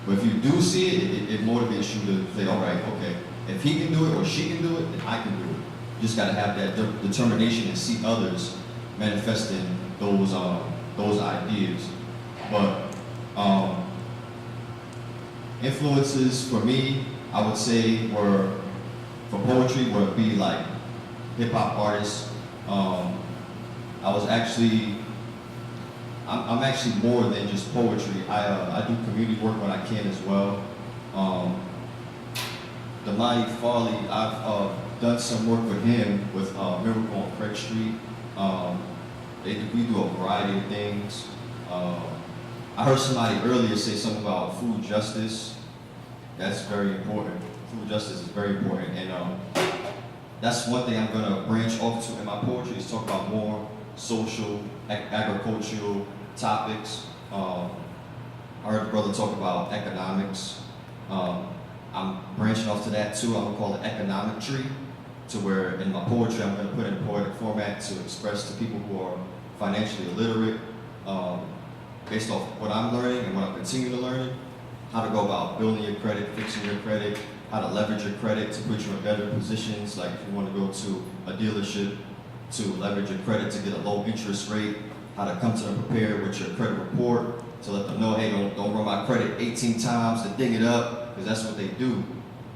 But if you do see it, it motivates you to say, all right, okay, if he can do it or she can do it, then I can do it. You just gotta have that determination and see others manifesting those ideas. But influences for me, I would say, for poetry would be like hip hop artists. I'm actually more than just poetry. I do community work when I can as well. Damani Farley, I've done some work with him with Miracle on Craig Street. We do a variety of things. I heard somebody earlier say something about food justice. That's very important. Food justice is very important, and that's one thing I'm gonna branch off to in my poetry, is talk about more social, agricultural topics. I heard the brother talk about economics. I'm branching off to that too. I'm gonna call it economic tree, to where in my poetry I'm gonna put in a poetic format to express to people who are financially illiterate, based off what I'm learning and what I'm continuing to learn, how to go about building your credit, fixing your credit, how to leverage your credit to put you in better positions, like if you want to go to a dealership to leverage your credit to get a low interest rate, how to come to them prepared with your credit report to let them know, hey, don't run my credit 18 times to dig it up, because that's what they do.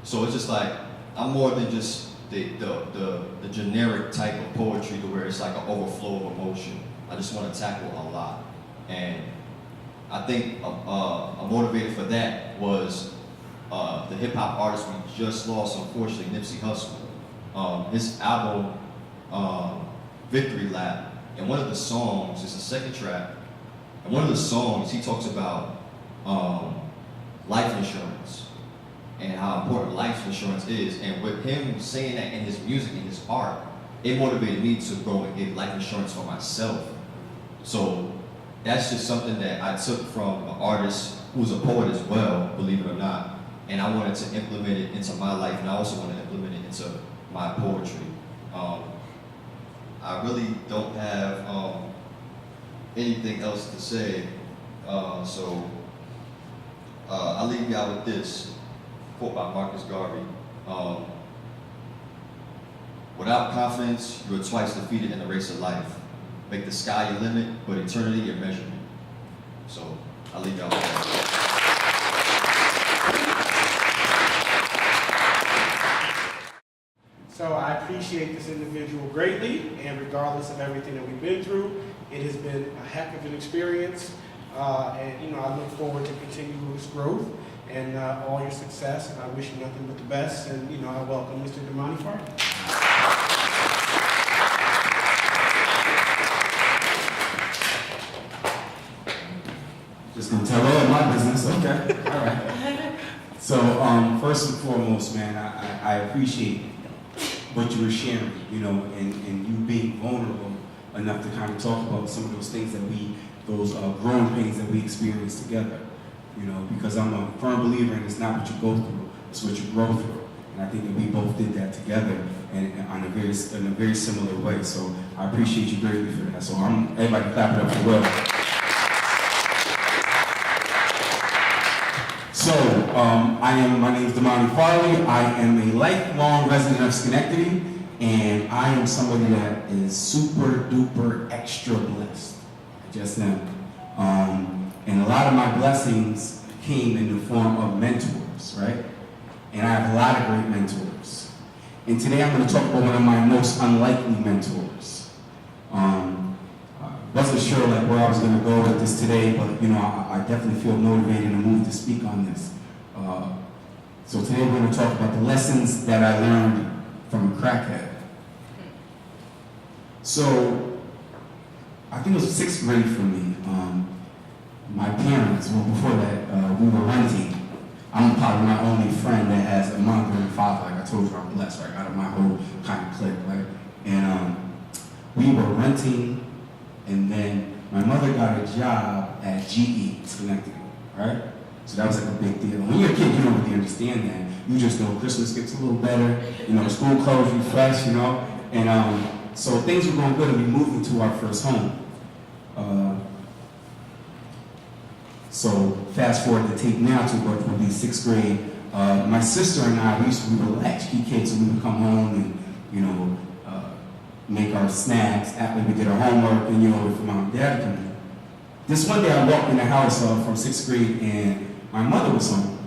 So it's just like, I'm more than just the generic type of poetry to where it's like an overflow of emotion. I just want to tackle a lot. And I think a motivator for that was the hip hop artist we just lost, unfortunately, Nipsey Hussle. His album, Victory Lap, and one of the songs, it's the second track, and one of the songs he talks about life insurance and how important life insurance is. And with him saying that in his music and his art, it motivated me to go and get life insurance for myself. So that's just something that I took from an artist who's a poet as well, believe it or not. And I wanted to implement it into my life, and I also want to implement it into my poetry. I really don't have anything else to say, so I'll leave you out with this quote by Marcus Garvey. Without confidence, you are twice defeated in the race of life. Make the sky your limit, but eternity your measurement. So I'll leave y'all with that. So I appreciate this individual greatly, and regardless of everything that we've been through, It has been a heck of an experience, and you know, I look forward to continuing this growth and all your success, and I wish you nothing but the best, and you know, I welcome Mr. Damani Farley. Just gonna tell all my business, okay, all right. So, first and foremost, man, I appreciate what you were sharing, you know, and you being vulnerable enough to kind of talk about some of those things that those growing pains that we experience together, you know, because I'm a firm believer in it's not what you go through, it's what you grow through. And I think that we both did that together and in a very similar way. So I appreciate you greatly for that. So everybody clap it up for Will. So, my name is Damani Farley. I am a lifelong resident of Schenectady, and I am somebody that is super duper extra blessed. I just am. And a lot of my blessings came in the form of mentors, right? And I have a lot of great mentors. And today I'm going to talk about one of my most unlikely mentors. Wasn't sure like where I was going to go with this today, but you know, I definitely feel motivated and moved to speak on this. So today we're going to talk about the lessons that I learned from a crackhead. So I think it was 6th grade for me. My parents, well before that, we were renting. I'm probably my only friend that has a mother and father. Like I told you, I'm blessed, right? Out of my whole kind of clique, right? And we were renting. And then my mother got a job at GE, Schenectady, right? So that was like a big deal. When you're a kid, you don't really understand that. You just know Christmas gets a little better, you know, school clothes, you fresh, you know? And so things were going good and we moved into our first home. So fast forward the tape now to what would be 6th grade. My sister and I, we were latchkey kids, so we would come home and, you know, make our snacks after we did our homework, and you know, if mom and dad come in. This one day I walked in the house from 6th grade and my mother was home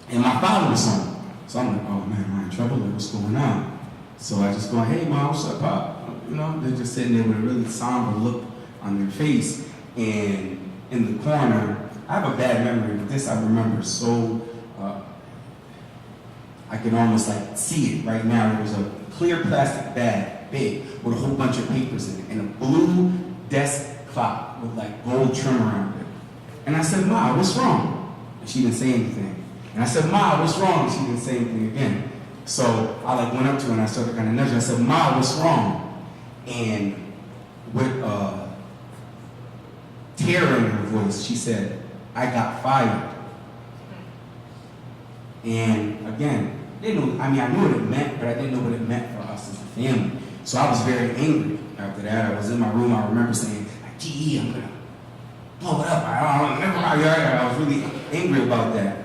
and my father was home. So I'm like, oh man, am I in trouble? Like, what's going on? So I just go, hey mom, what's up, pop? You know, they're just sitting there with a really somber look on their face, and in the corner, I have a bad memory, but this I remember so, I can almost like see it right now. There was a clear plastic bag, big, with a whole bunch of papers in it, and a blue desk clock with like gold trim around it. And I said, Ma, what's wrong? And she didn't say anything. And I said, Ma, what's wrong? And she didn't say anything again. So I like went up to her and I started kind of nudging. I said, Ma, what's wrong? And with terror in her voice, she said, I got fired. And again, I knew what it meant, but I didn't know what it meant for us as a family. So I was very angry after that. I was in my room, I remember saying, like, GE, I'm gonna blow it up. I was really angry about that.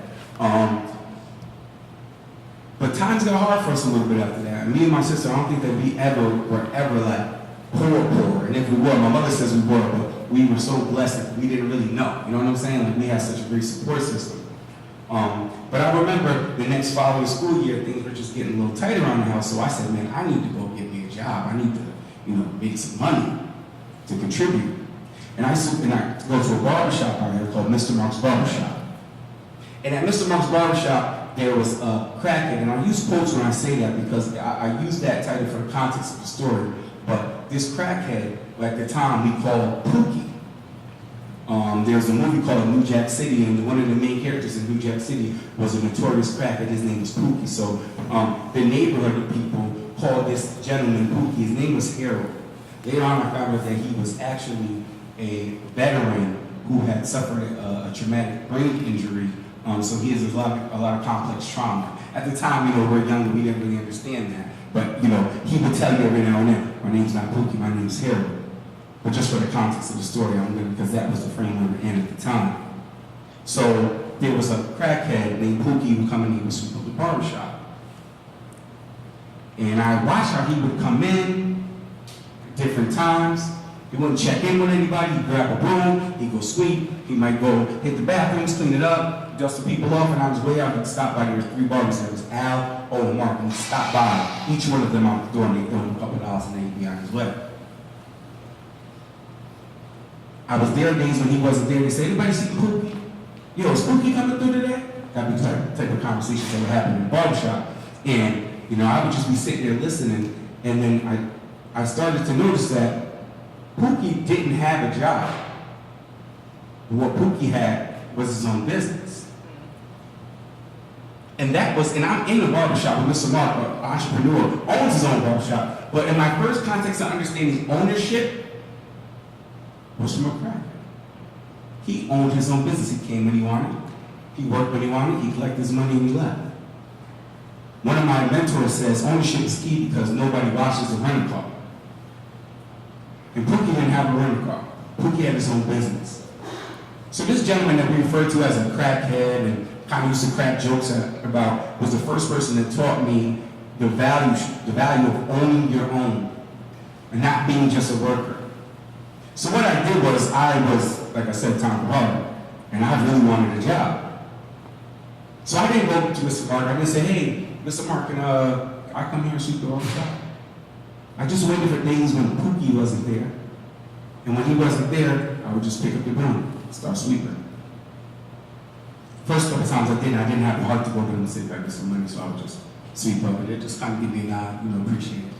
But times got hard for us a little bit after that. Me and my sister, I don't think that we were ever like poor. And if we were, my mother says we were, but we were so blessed that we didn't really know. You know what I'm saying? Like we had such a great support system. But I remember the next following school year, things were just getting a little tight around the house. So I said, man, I need to go get me a job. I need to, you know, make some money to contribute. And I go to a barbershop out here called Mr. Mark's Barbershop. And at Mr. Mark's Barbershop, there was a crackhead. And I use quotes when I say that because I use that title for the context of the story. But this crackhead, at the time, we called Pookie. There's a movie called New Jack City, and one of the main characters in New Jack City was a notorious crackhead. His name was Pookie. So the neighborhood of people called this gentleman Pookie. His name was Harold. Later on, I found out that he was actually a veteran who had suffered a traumatic brain injury. So he has a lot of complex trauma. At the time, you know, we're younger, we didn't really understand that. But, you know, he would tell you every now and then, my name's not Pookie, my name's Harold. But just for the context of the story, because that was the frame we were in at the time. So there was a crackhead named Pookie who come in, he would sweep up the barbershop. And I watched how he would come in at different times. He wouldn't check in with anybody. He'd grab a broom, he'd go sweep, he might go hit the bathrooms, clean it up, dust the people off, and on his way out, he'd stop by. There was 3 barbers. There was Al, O, and Mark, and he'd stop by each one of them out the door, and they'd throw him a couple of dollars, and then he'd be on his way. I was there days when he wasn't there. They say, anybody see Pookie? Yo, is Pookie coming through today? That'd be type of conversations that would happen in the barbershop. And, you know, I would just be sitting there listening, and then I started to notice that Pookie didn't have a job. What Pookie had was his own business. And I'm in the barbershop with Mr. Mark, an entrepreneur, owns his own barbershop. But in my first context of understanding ownership was from a cracker. He owned his own business. He came when he wanted. He worked when he wanted. He collected his money and he left. One of my mentors says ownership is key because nobody washes a rental car. And Pookie didn't have a rental car. Pookie had his own business. So this gentleman that we refer to as a crackhead and kind of used to crack jokes about was the first person that taught me the value of owning your own and not being just a worker. So what I did was, like I said, Tom Carter, and I really wanted a job. So I didn't go to Mr. Carter. I didn't say, hey, Mr. Mark, can I come here and sweep the barbershop? I just waited for days when Pookie wasn't there. And when he wasn't there, I would just pick up the broom and start sweeping. First couple times I didn't have the heart to go to him and say, back, get some money, so I would just sweep up. And it just kind of give me a nod, appreciate it.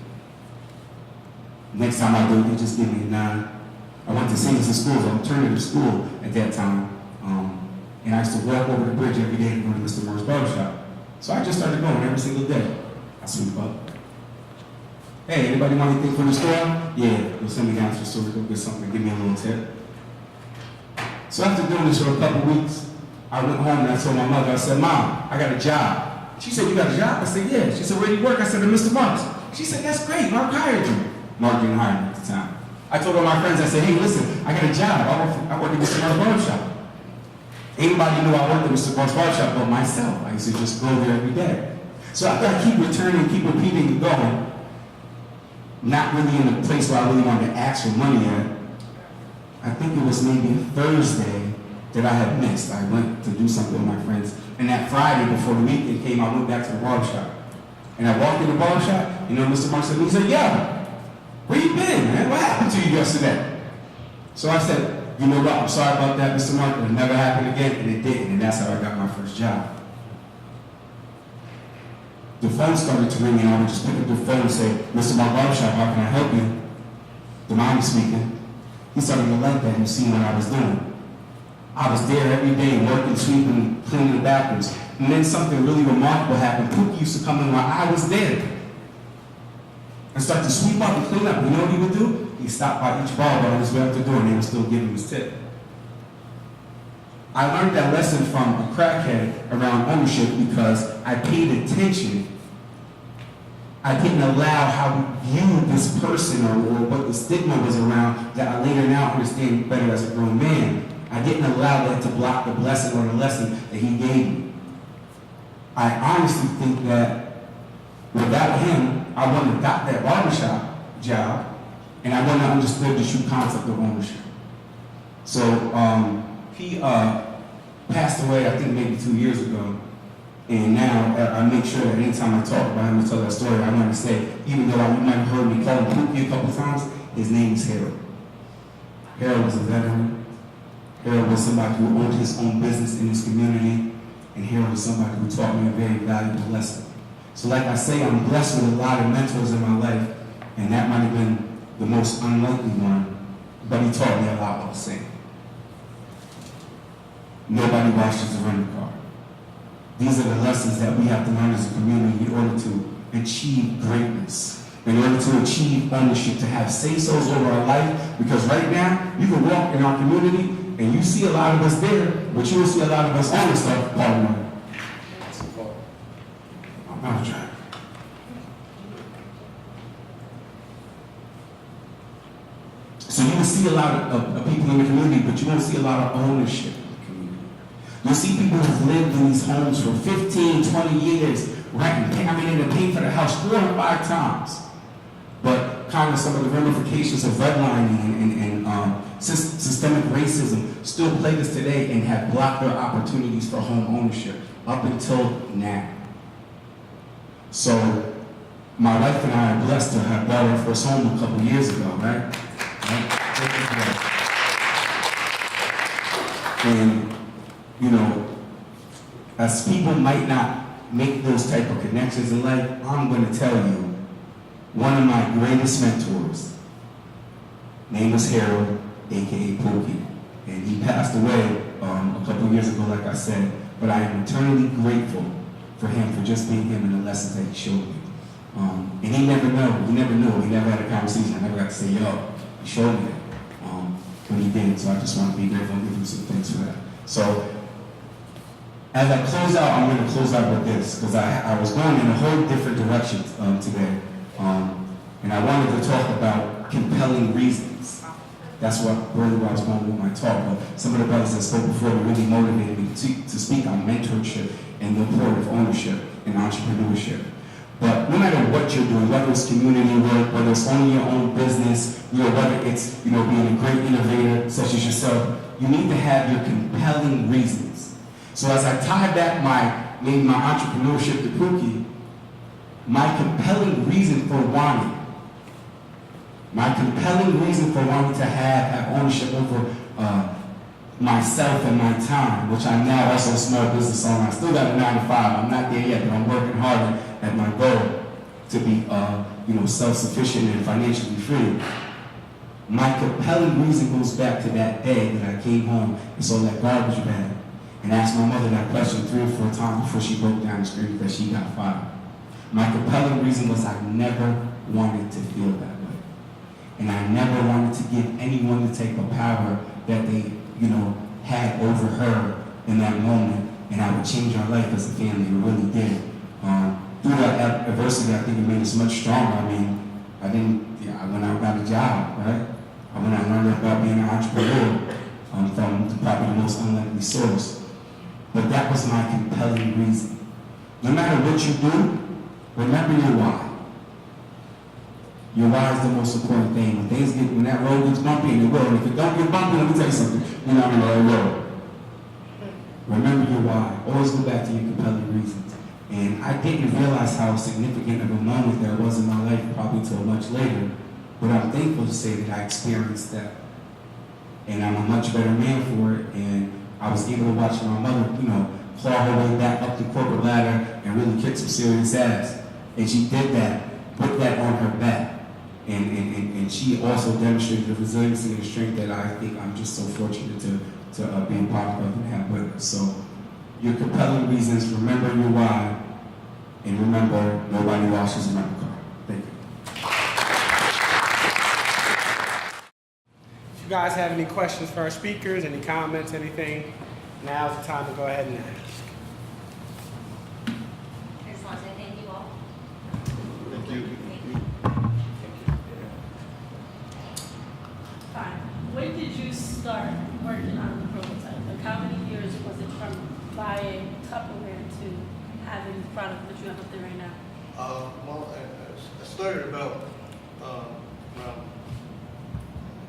Next time I do it, they just give me a nod. I went to Sanderson Schools, alternative school at that time. And I used to walk over the bridge every day to go to Mr. Moore's barbershop. So I just started going every single day. I sweep up. Hey, anybody want anything from the store? Yeah, they'll send me down to the store to go get something, give me a little tip. So after doing this for a couple weeks, I went home and I told my mother, I said, Mom, I got a job. She said, you got a job? I said, yeah. She said, where do you work? I said, at Mr. Mark's. She said, that's great, Mark hired you. Mark didn't hire me at the time. I told all my friends, I said, hey, listen, I got a job. I work at Mr. Mark's barbershop. Anybody knew I worked at Mr. Mark's barbershop but myself. I used to just go there every day. So after I keep returning, keep repeating and going, not really in a place where I really wanted to ask for money at, I think it was maybe a Thursday that I had missed. I went to do something with my friends. And that Friday before the weekend came, I went back to the barbershop. And I walked in the barbershop, Mr. Mark said to me, he said, yo, where you been, man? What happened to you yesterday? So I said, you know what, I'm sorry about that, Mr. Mark. It'll never happen again, and it didn't. And that's how I got my first job. The phone started to ring, and I would just pick up the phone and say, Mr. Mark Barbershop, how can I help you? The mom was speaking. He started to like that and see what I was doing. I was there every day, working, sweeping, cleaning the bathrooms. And then something really remarkable happened. Pookie used to come in while I was there and start to sweep up and clean up. You know what he would do? He'd stop by each barber on his way up the door and they would still give him his tip. I learned that lesson from a crackhead around ownership because I paid attention. I didn't allow how we viewed this person or what the stigma was around that I later now understand better as a grown man. I didn't allow that to block the blessing or the lesson that he gave me. I honestly think that without him, I wouldn't have got that barbershop job and I wouldn't have understood the true concept of ownership. So he passed away, I think maybe 2 years ago. And now I make sure that anytime I talk about him and tell that story, I want to say, even though you might have heard me call him Pookie a couple times, his name is Harold. Harold was a veteran. Harold was somebody who owned his own business in his community. And Harold was somebody who taught me a very valuable lesson. So like I say, I'm blessed with a lot of mentors in my life, and that might have been the most unlikely one, but he taught me a lot while saying. Nobody washes a rental car. These are the lessons that we have to learn as a community in order to achieve greatness, in order to achieve ownership, to have say-sos over our life. Because right now, you can walk in our community and you see a lot of us there, but you will see a lot of us on the stuff part of it. I'm out of track. So you will see a lot of people in the community, but you won't see a lot of ownership. You'll see people who've lived in these homes for 15, 20 years, renting, and paying for the house 4 or 5 times. But kind of some of the ramifications of redlining and systemic racism still plague us today and have blocked their opportunities for home ownership up until now. So my wife and I are blessed to have bought our first home a couple years ago, right? And, you know, as people might not make those type of connections in life, I'm going to tell you, one of my greatest mentors, name was Harold, aka Pookie, and he passed away a couple of years ago, like I said, but I am eternally grateful for him for just being him and the lessons that he showed me. And he never knew, he never had a conversation, I never got to say, yo, he showed me that when he did, so I just want to be grateful and give him some thanks for that. So, as I close out, I'm going to close out with this, because I was going in a whole different direction today. And I wanted to talk about compelling reasons. That's what really where I was going with my talk. But some of the brothers that spoke before really motivated me to speak on mentorship and the importance of ownership and entrepreneurship. But no matter what you're doing, whether it's community work, whether it's owning your own business, whether it's being a great innovator such as yourself, you need to have your compelling reasons. So as I tie back my entrepreneurship to Pookie, my compelling reason for wanting to have ownership over myself and my time, which I'm now also a small business owner. I still got a 9 to 5. I'm not there yet, but I'm working hard at my goal to be self-sufficient and financially free. My compelling reason goes back to that day that I came home and saw that garbage bag and asked my mother that question 3 or 4 times before she broke down and screamed that she got fired. My compelling reason was I never wanted to feel that way. And I never wanted to give anyone the type of power that they, had over her in that moment. And I would change our life as a family. It really did. Through that adversity, I think it made us much stronger. I mean, I went out and got a job, right? I went out and learned about being an entrepreneur from probably the most unlikely source. But that was my compelling reason. No matter what you do, remember your why. Your why is the most important thing. When that road gets bumpy, and it will, and if it don't get bumpy, let me tell you something, you're not on the right road. Remember your why. Always go back to your compelling reasons. And I didn't realize how significant of a moment that was in my life probably until much later. But I'm thankful to say that I experienced that. And I'm a much better man for it. And I was able to watch my mother, claw her way back up the corporate ladder and really kick some serious ass. And she did that, put that on her back. And she also demonstrated the resiliency and the strength that I think I'm just so fortunate to be a part of and have with her. So your compelling reasons, remember your why, and remember nobody washes a rental car. Thank you. If you guys have any questions for our speakers, any comments, anything, now's the time to go ahead and ask. I just want to say thank you all. Thank you. Fine. When did you start working on the prototype? Like how many years was it from buying Tupperware to having the product that you have up there right now? I started about around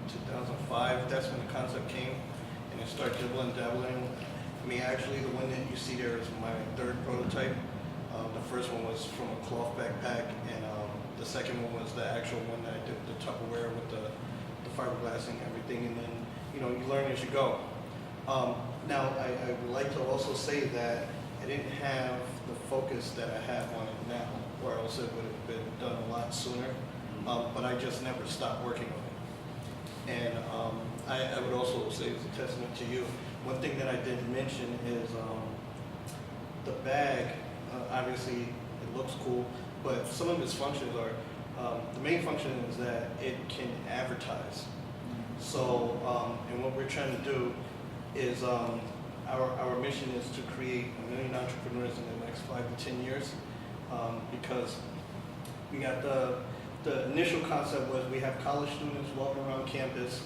2005. That's when the concept came, and it started dabbling. I mean, actually, the one that you see there is my 3rd prototype. The first one was from a cloth backpack, and the second one was the actual one that I did the Tupperware with the fiberglass and everything, and then you learn as you go. Now I would like to also say that I didn't have the focus that I have on it now, or else it would have been done a lot sooner. But I just never stopped working on it. And I would also say it's a testament to you. One thing that I did mention is the bag. Obviously, it looks cool, but some of its functions are. The main function is that it can advertise. So, and what we're trying to do is our mission is to create 1 million entrepreneurs in the next 5 to 10 years, because we got the initial concept was we have college students walking around campus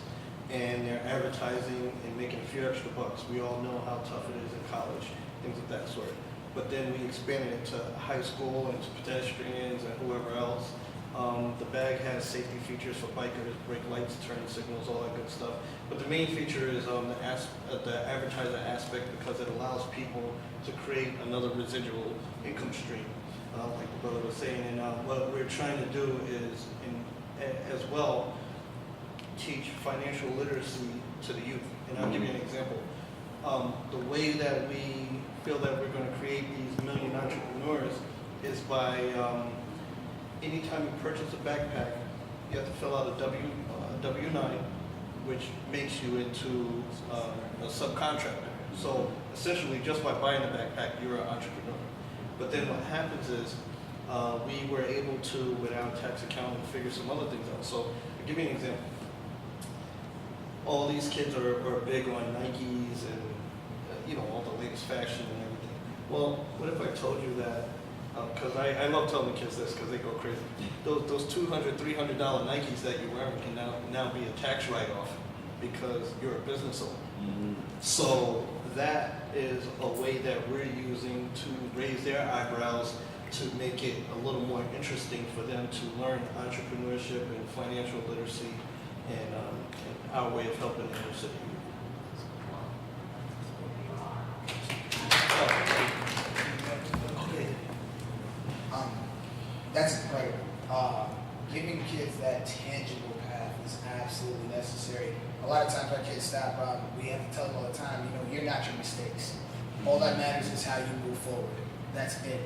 and they're advertising and making a few extra bucks. We all know how tough it is in college, things of that sort. But then we expanded it to high school and to pedestrians and whoever else. The bag has safety features for bikers, brake lights, turn signals, all that good stuff. But the main feature is the advertiser aspect, because it allows people to create another residual income stream, like the brother was saying. And what we're trying to do is, as well, teach financial literacy to the youth. And I'll give you an example. The way that we feel that we're going to create these million entrepreneurs is by anytime you purchase a backpack, you have to fill out a W-9, which makes you into a subcontractor. So essentially, just by buying a backpack, you're an entrepreneur. But then what happens is we were able to, without tax accounting, figure some other things out. So I'll give you an example. All these kids are big on Nikes and all the latest fashion and everything. Well, what if I told you that, because I love telling the kids this because they go crazy. Those $200, $300 Nikes that you're wearing can now be a tax write-off because you're a business owner. So that is a way that we're using to raise their eyebrows, to make it a little more interesting for them to learn entrepreneurship and financial literacy and our way of helping the inner city. Okay. That's incredible. Giving kids that tangible path is absolutely necessary. A lot of times our kids stop, we have to tell them all the time, you're not your mistakes. All that matters is how you move forward. That's it.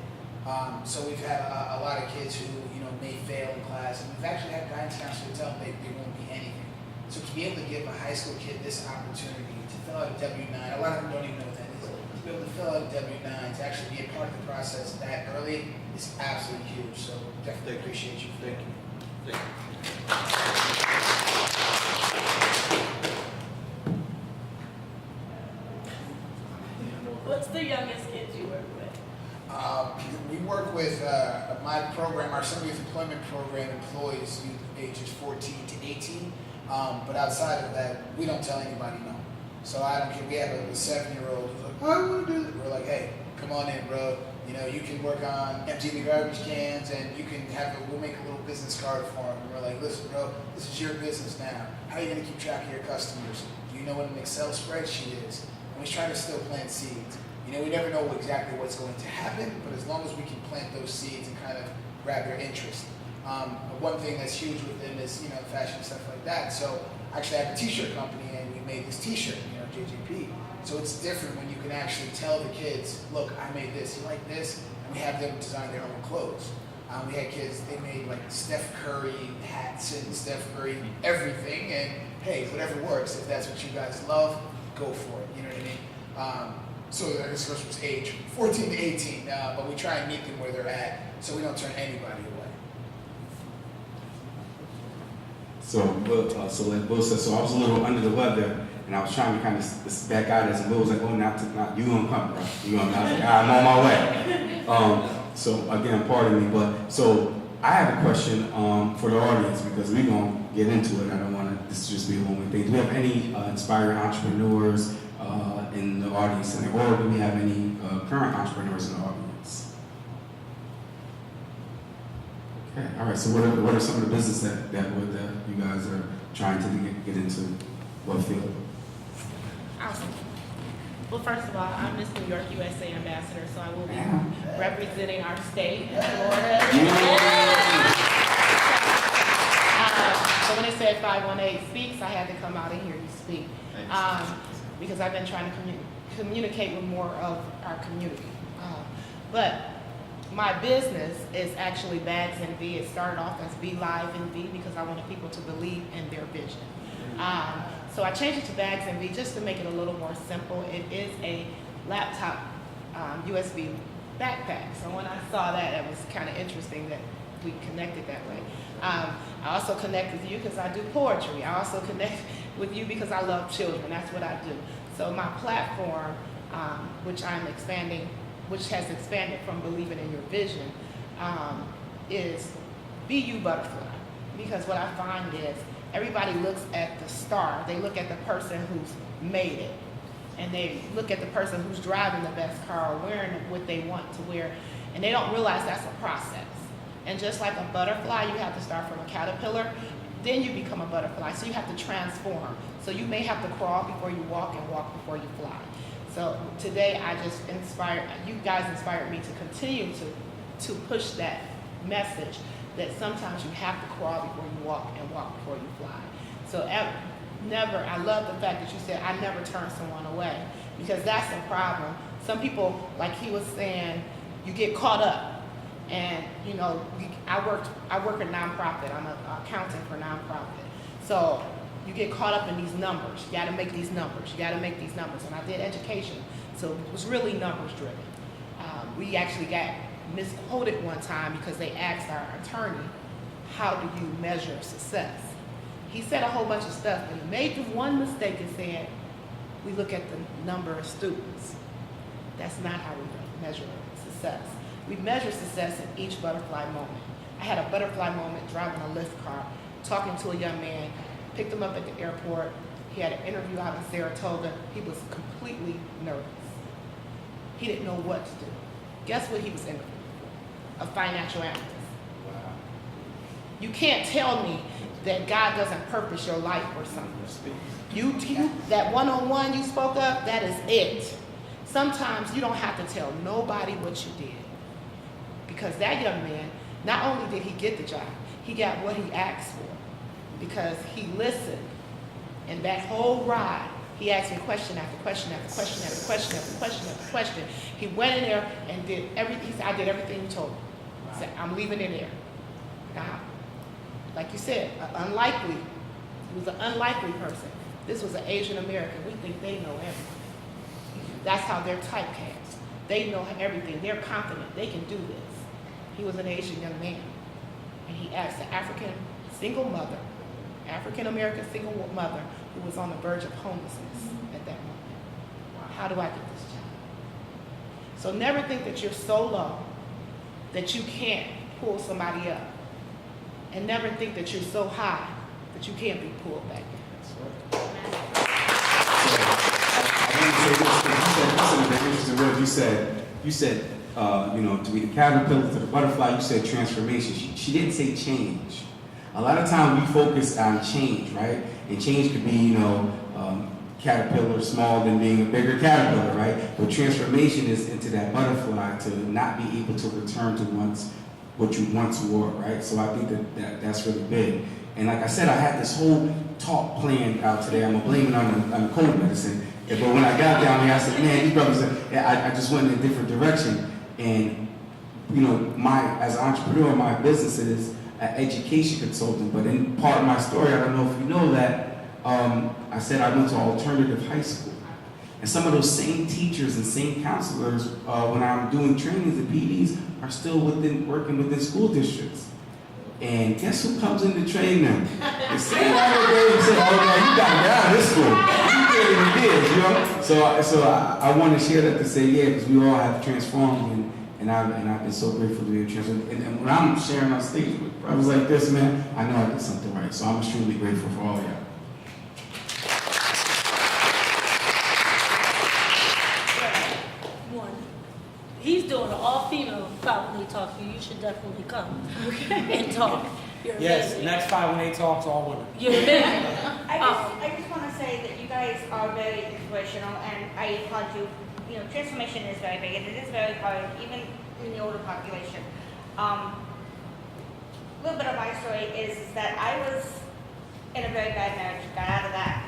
So we've had a lot of kids who, may fail in class, and we've actually had guidance counselors tell them they won't be anything. So to be able to give a high school kid this opportunity to fill out a W-9, a lot of them don't even know what that is. To be able to fill out a W-9, to actually be a part of the process that early is absolutely huge. So definitely appreciate you. Thank you. Thank you. What's the youngest kids you work with? We work with my program, our Summer Youth Employment Program employs youth ages 14 to 18. But outside of that, we don't tell anybody no. So I don't care. We have a 7-year-old who's like, I want to do it. We're like, hey, come on in, bro. You can work on emptying the garbage cans, and you can we'll make a little business card for him. And we're like, listen, bro, this is your business now. How are you going to keep track of your customers? Do you know what an Excel spreadsheet is? And we try to still plant seeds. We never know exactly what's going to happen, but as long as we can plant those seeds and kind of grab their interest. One thing that's huge with them is, fashion and stuff like that. So actually I have a t-shirt company, and we made this t-shirt, JJP. So it's different when you can actually tell the kids, look, I made this, you like this? And we have them design their own clothes. We had kids, they made like Steph Curry hats and Steph Curry everything, and hey, whatever works. If that's what you guys love, go for it, you know what I mean? So this was age 14 to 18, but we try and meet them where they're at, so we don't turn anybody away. So like Will said, so I was a little under the weather, and I was trying to kind of back out as Will was like, oh, not you gonna come, bro. You gonna? I was like, I'm on my way. So again, pardon me, but so I have a question for the audience because we're gonna get into it. I don't want this to just be a one-way thing. Do we have any inspiring entrepreneurs in the audience, or do we have any current entrepreneurs in the audience? Okay, all right. So what are some of the business that you guys are trying to get into? What field? Awesome. Well, first of all, I'm Miss New York USA Ambassador, so I will be representing our state in Florida. So when it said 518 Speaks, I had to come out and hear you speak. Because I've been trying to communicate with more of our community. But my business is actually Bags NV. It started off as Be Live NV because I wanted people to believe in their vision. So I changed it to Bags NV just to make it a little more simple. It is a laptop USB backpack. So when I saw that, it was kind of interesting that we connected that way. I also connect with you because I do poetry. I also connect with you because I love children. That's what I do. So my platform, which has expanded from Believing in Your Vision, is Be You Butterfly. Because what I find is everybody looks at the star. They look at the person who's made it. And they look at the person who's driving the best car or wearing what they want to wear. And they don't realize that's a process. And just like a butterfly, you have to start from a caterpillar, then you become a butterfly. So you have to transform. So you may have to crawl before you walk and walk before you fly. So today you guys inspired me to continue to push that message that sometimes you have to crawl before you walk and walk before you fly. So never, I love the fact that you said, I never turn someone away, because that's the problem. Some people, like he was saying, you get caught up, and you know, I work a nonprofit. I'm an accountant for a nonprofit. So you get caught up in these numbers. You got to make these numbers. You got to make these numbers. And I did education, so it was really numbers driven. We actually got misquoted one time because they asked our attorney, "How do you measure success?" He said a whole bunch of stuff, but he made the one mistake and said, "We look at the number of students." That's not how we measure success. We measure success in each butterfly moment. I had a butterfly moment driving a Lyft car, talking to a young man, picked him up at the airport. He had an interview out in Saratoga. He was completely nervous. He didn't know what to do. Guess what he was interviewing for? A financial analyst. Wow. You can't tell me that God doesn't purpose your life or something. You that one-on-one you spoke of, that is it. Sometimes you don't have to tell nobody what you did. Because that young man, not only did he get the job, he got what he asked for. Because he listened. And that whole ride, he asked me question after question after question after question after question after question. He went in there and did everything. He said, I did everything you told me. He said, I'm leaving it there. Now, like you said, unlikely. He was an unlikely person. This was an Asian American. We think they know everything. That's how they're typecast. They know everything. They're confident. They can do this. He was an Asian young man. And he asked an African single mother, African American single mother who was on the verge of homelessness at that moment, how do I get this job? So never think that you're so low that you can't pull somebody up. And never think that you're so high that you can't be pulled back down. You said, you know, to be the caterpillar to the butterfly, you said transformation. She didn't say change. A lot of times we focus on change, right? And change could be, you know, caterpillar small than being a bigger caterpillar, right? But transformation is into that butterfly to not be able to return to what you once were, right? So I think that's really big. And like I said, I had this whole talk planned out today. I'm gonna blame it on the cold medicine. But when I got down here, I said, man, these brothers, I just went in a different direction. And, you know, as an entrepreneur, my business is an education consultant. But in part of my story, I don't know if you know that, I said I went to alternative high school. And some of those same teachers and same counselors, when I'm doing trainings at PDs, are still working within school districts. And guess who comes in to train them? The same other day who said, oh no, you got to get out of this school. You get what it is, you know? So I want to share that to say, yeah, because we all have transformed, and I've been so grateful to be transformed. And when I'm sharing on stage with brothers like this, man, I know I did something right. So I'm extremely grateful for all of y'all. He's doing an all-female 518 talk. You should definitely come and talk. You're Yes, amazing. next 518 talks all women. You're amazing. I just want to say that you guys are very inspirational, and I applaud you. You know, transformation is very big, and it is very hard, even in the older population. A little bit of my story is that I was in a very bad marriage, got out of that.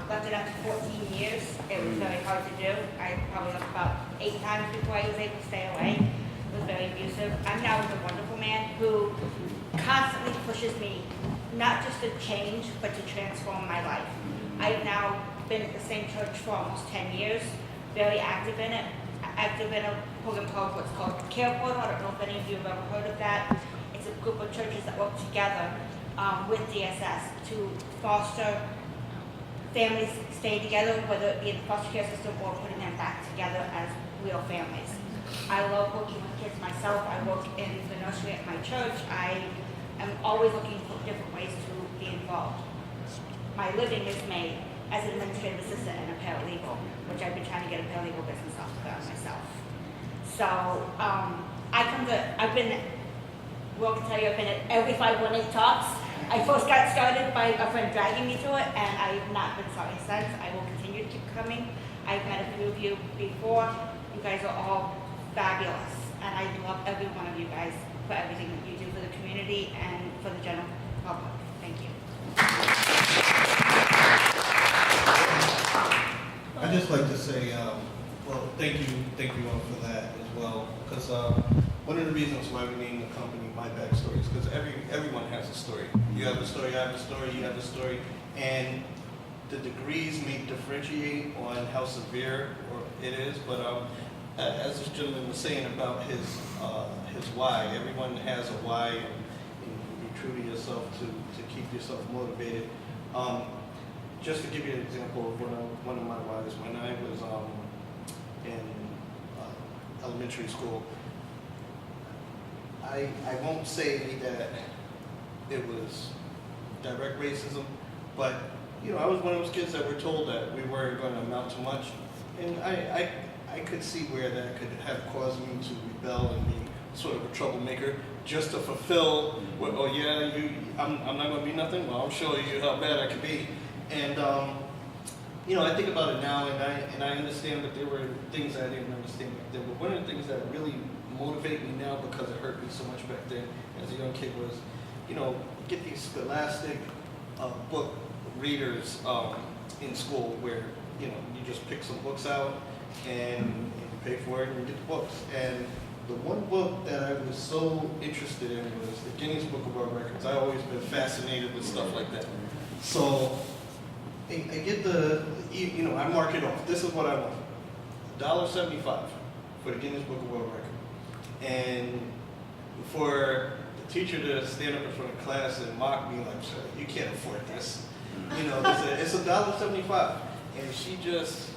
Left it after 14 years. It was very hard to do. I probably left about 8 times before I was able to stay away. It was very abusive. I'm now with a wonderful man who constantly pushes me, not just to change, but to transform my life. I've now been at the same church for almost 10 years, very active in it. Active in a program called what's called Care Portal. I don't know if any of you have ever heard of that. It's a group of churches that work together with DSS to foster families stay together, whether it be in the foster care system or putting them back together as real families. I love working with kids myself. I work in the nursery at my church. I am always looking for different ways to be involved. My living is made as an administrative assistant and a paralegal, which I've been trying to get a paralegal business off the ground myself. So I've been, Will can tell you, I've been at every 518 talks. I first got started by a friend dragging me to it, and I have not been sorry since. I will continue to keep coming. I've met a few of you before. You guys are all fabulous, and I love every one of you guys for everything that you do for the community and for the general public. Thank you. like to say, well, thank you all for that as well. Because one of the reasons why we named the company My Backstory is because everyone has a story. You have a story, I have a story, you have a story, and the degrees may differentiate on how severe it is. But as this gentleman was saying about his why, everyone has a why, and you be true to yourself to keep yourself motivated. Just to give you an example of one of my whys, when I was in elementary school, I won't say that it was direct racism, but I was one of those kids that were told that we weren't going to amount to much, and I could see where that could have caused me to rebel and be sort of a troublemaker, just to fulfill what, oh yeah, I'm not going to be nothing. Well, I'll show you how bad I could be. And I think about it now, and I understand that there were things I didn't understand back then. But one of the things that really motivate me now, because it hurt me so much back then as a young kid, was get these scholastic book readers in school where you just pick some books out and you pay for it and you get the books. And the one book that I was so interested in was the Guinness Book of World Records. I've always been fascinated with stuff like that. So I get I mark it off. This is what I want. $1.75 for the Guinness Book of World Record. And for the teacher to stand up in front of class and mock me like, sir, you can't afford this. It's $1.75. And she just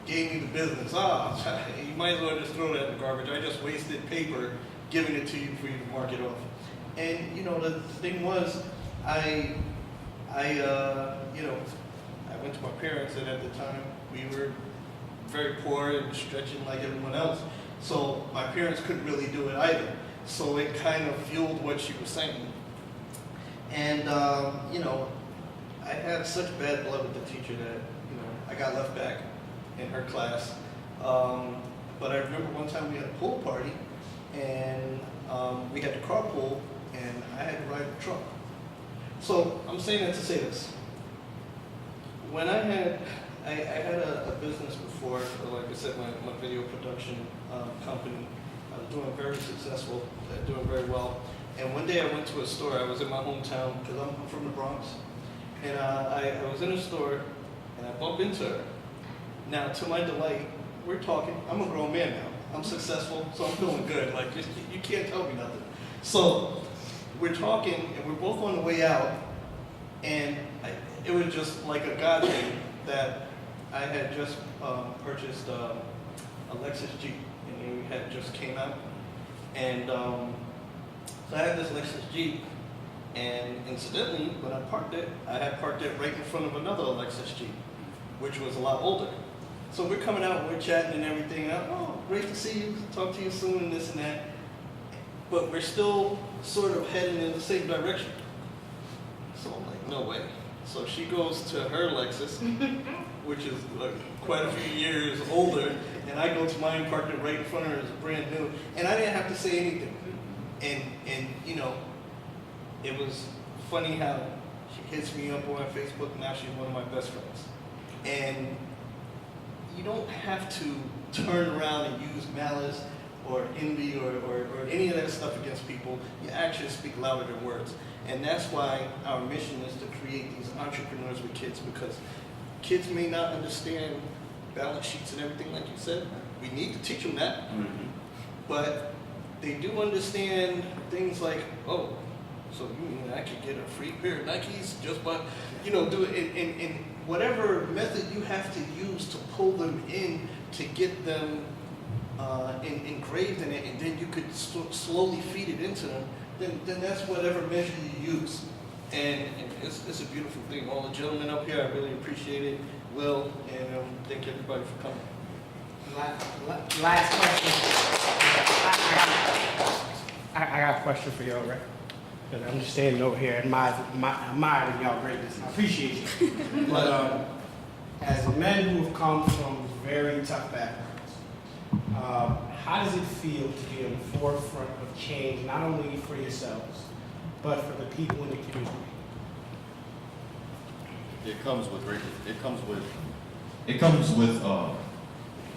gave me the business. You might as well just throw that in the garbage. I just wasted paper giving it to you for you to mark it off. And the thing was, I went to my parents, and at the time we were very poor and stretching like everyone else. So my parents couldn't really do it either. So it kind of fueled what she was saying. And I had such bad blood with the teacher that I got left back in her class. But I remember one time we had a pool party, and we had to carpool, and I had to ride the truck. So I'm saying that to say this. When I had a business before, like I said, my video production company. I was doing very successful, doing very well. And one day I went to a store. I was in my hometown because I'm from the Bronx. And I was in a store, and I bumped into her. Now, to my delight, we're talking. I'm a grown man now. I'm successful, so I'm feeling good. Like, you can't tell me nothing. So we're talking, and we're both on the way out, and it was just like a God thing that I had just purchased a Lexus Jeep, and it had just came out. And so I had this Lexus Jeep, and incidentally, when I parked it, I had parked it right in front of another Lexus Jeep, which was a lot older. So we're coming out, we're chatting and everything. Oh, great to see you, talk to you soon, and this and that. But we're still sort of heading in the same direction. So I'm like, no way. So she goes to her Lexus, which is like quite a few years older, and I go to mine, parked it right in front of her, it's brand new, and I didn't have to say anything. And it was funny how she hits me up on Facebook, now she's one of my best friends. And you don't have to turn around and use malice or envy or any of that stuff against people. Your actions speak louder than words. And that's why our mission is to create these entrepreneurs with kids, because kids may not understand balance sheets and everything like you said. We need to teach them that. Mm-hmm. But they do understand things like, oh, so you mean I could get a free pair of Nikes just by, do it in whatever method you have to use to pull them in to get them engraved in it, and then you could slowly feed it into them, then that's whatever measure you use. And it's a beautiful thing. All the gentlemen up here, I really appreciate it. Will, and thank everybody for coming. Last question. I got a question for y'all, right? Because I'm just standing over here admiring y'all greatness. I appreciate you. But as men who have come from very tough backgrounds, how does it feel to be on the forefront of change, not only for yourselves, but for the people in the community? It comes with it comes with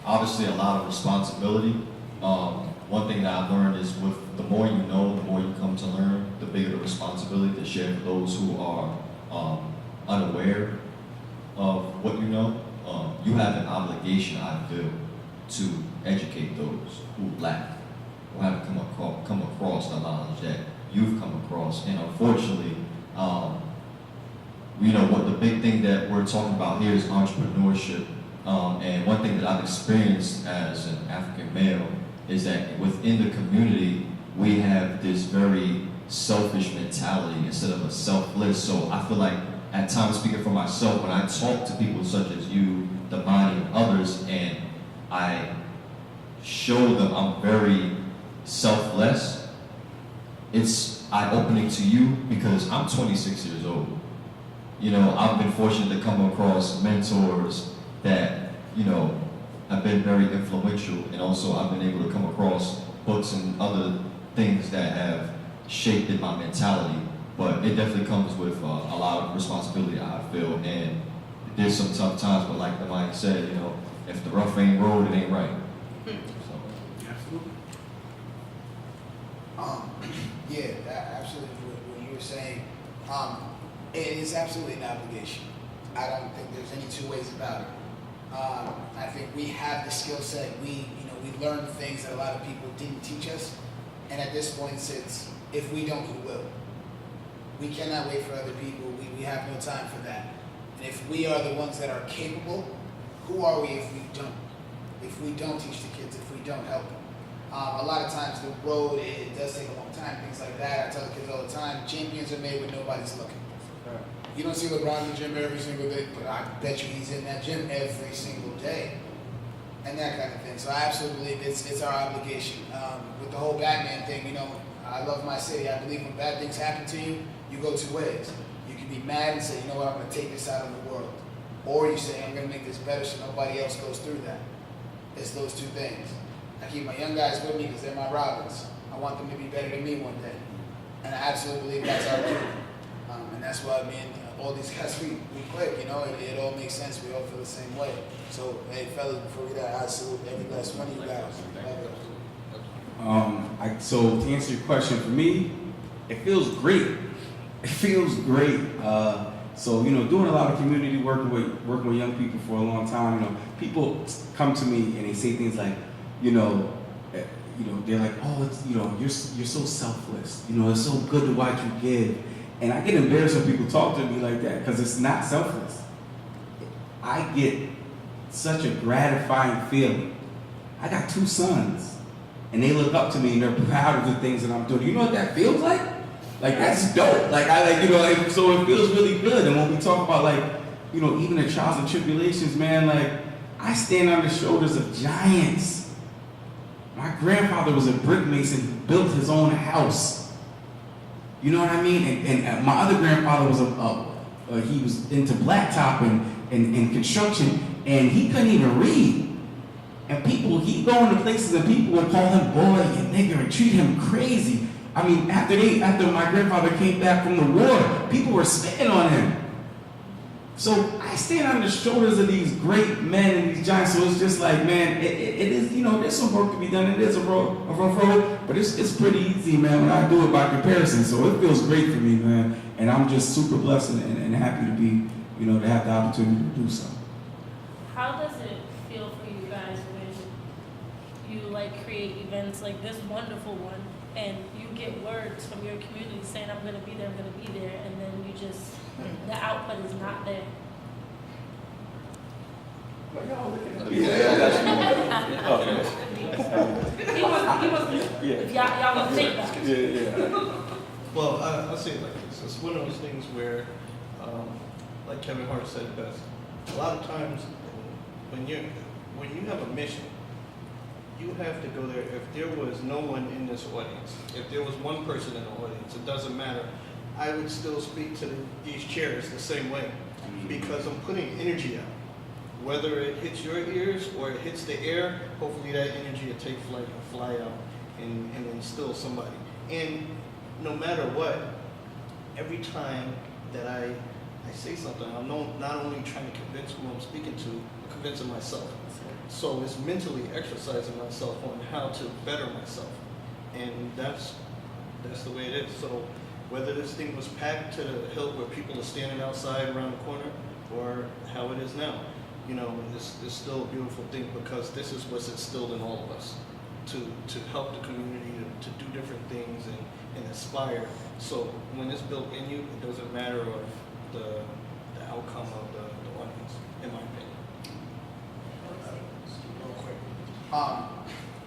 obviously a lot of responsibility. One thing that I've learned is with the more you know, the more you come to learn, the bigger the responsibility to share for those who are unaware of what you know. You have an obligation, I feel, to educate those who lack, who haven't come across the knowledge that you've come across. And unfortunately, you know, what the big thing that we're talking about here is entrepreneurship. And one thing that I've experienced as an African male is that within the community, we have this very selfish mentality instead of a selfless. So I feel like at times, speaking for myself, when I talk to people such as you, Damani, and others, and I show them I'm very selfless, it's eye-opening to you because I'm 26 years old. You know, I've been fortunate to come across mentors that, you know, have been very influential, and also I've been able to come across books and other things that have shaped in my mentality. But it definitely comes with a lot of responsibility, I feel, and there's some tough times, but like the Mike said, you know, if the rough ain't road, it ain't right. So. Absolutely. Yeah, absolutely. What you were saying, it is absolutely an obligation. I don't think there's any two ways about it. I think we have the skill set. We learned things that a lot of people didn't teach us, and at this point, since if we don't, who will? We cannot wait for other people. We have no time for that. And if we are the ones that are capable, who are we if we don't? If we don't teach the kids, if we don't help them. A lot of times the road, it does take a long time, things like that. I tell the kids all the time, champions are made when nobody's looking. You don't see LeBron in the gym every single day, but I bet you he's in that gym every single day. And that kind of thing. So I absolutely believe it's our obligation. With the whole Batman thing, you know, I love my city. I believe when bad things happen to you, you go two ways. You can be mad and say, you know what, I'm going to take this out of the world. Or you say, I'm going to make this better so nobody else goes through that. It's those two things. I keep my young guys with me because they're my Robins. I want them to be better than me one day. And I absolutely believe that's our duty. And that's why me and all these guys, we click, you know, it all makes sense. We all feel the same way. So, hey, fellas, before we get out, I salute every last one of you guys. So to answer your question, for me, it feels great. It feels great. So, you know, doing a lot of community work working with young people for a long time, you know, people come to me and they say things like, you know, they're like, oh, it's, you know, you're so selfless. You know, it's so good to watch you give. And I get embarrassed when people talk to me like that because it's not selfless. I get such a gratifying feeling. I got 2 sons, and they look up to me and they're proud of the things that I'm doing. You know what that feels like? Like, that's dope. Like, so it feels really good. And when we talk about, like, you know, even the trials and tribulations, man, like, I stand on the shoulders of giants. My grandfather was a brick mason who built his own house. You know what I mean? And my other grandfather was he was into blacktop and construction, and he couldn't even read. And he'd go into places and people would call him boy and nigger and treat him crazy. I mean, after my grandfather came back from the war, people were spitting on him. So I stand on the shoulders of these great men and these giants. So it's just like, man, it is, you know, there's some work to be done. It is a rough road, but it's pretty easy, man, when I do it by comparison. So it feels great for me, man. And I'm just super blessed and happy to be, you know, to have the opportunity to do so. How does it feel for you guys when you like create events like this wonderful one and you get words from your community saying, I'm going to be there, I'm going to be there, and then you just, the output is not there? Y'all want to take that? Well, I'll say it like this. It's one of those things where, like Kevin Hart said best, a lot of times when you have a mission, you have to go there. If there was no one in this audience, if there was one person in the audience, it doesn't matter. I would still speak to these chairs the same way because I'm putting energy out. Whether it hits your ears or it hits the air, hopefully that energy will take flight and fly out and instill somebody. And no matter what, every time that I I say something, I'm not only trying to convince who I'm speaking to, but convincing myself. So it's mentally exercising myself on how to better myself. And that's the way it is. So whether this thing was packed to the hilt where people are standing outside around the corner, or how it is now, you know, it's still a beautiful thing, because this is what's instilled in all of us, to help the community, to do different things and aspire. So when it's built in you, it doesn't matter of the outcome of the audience, in my opinion.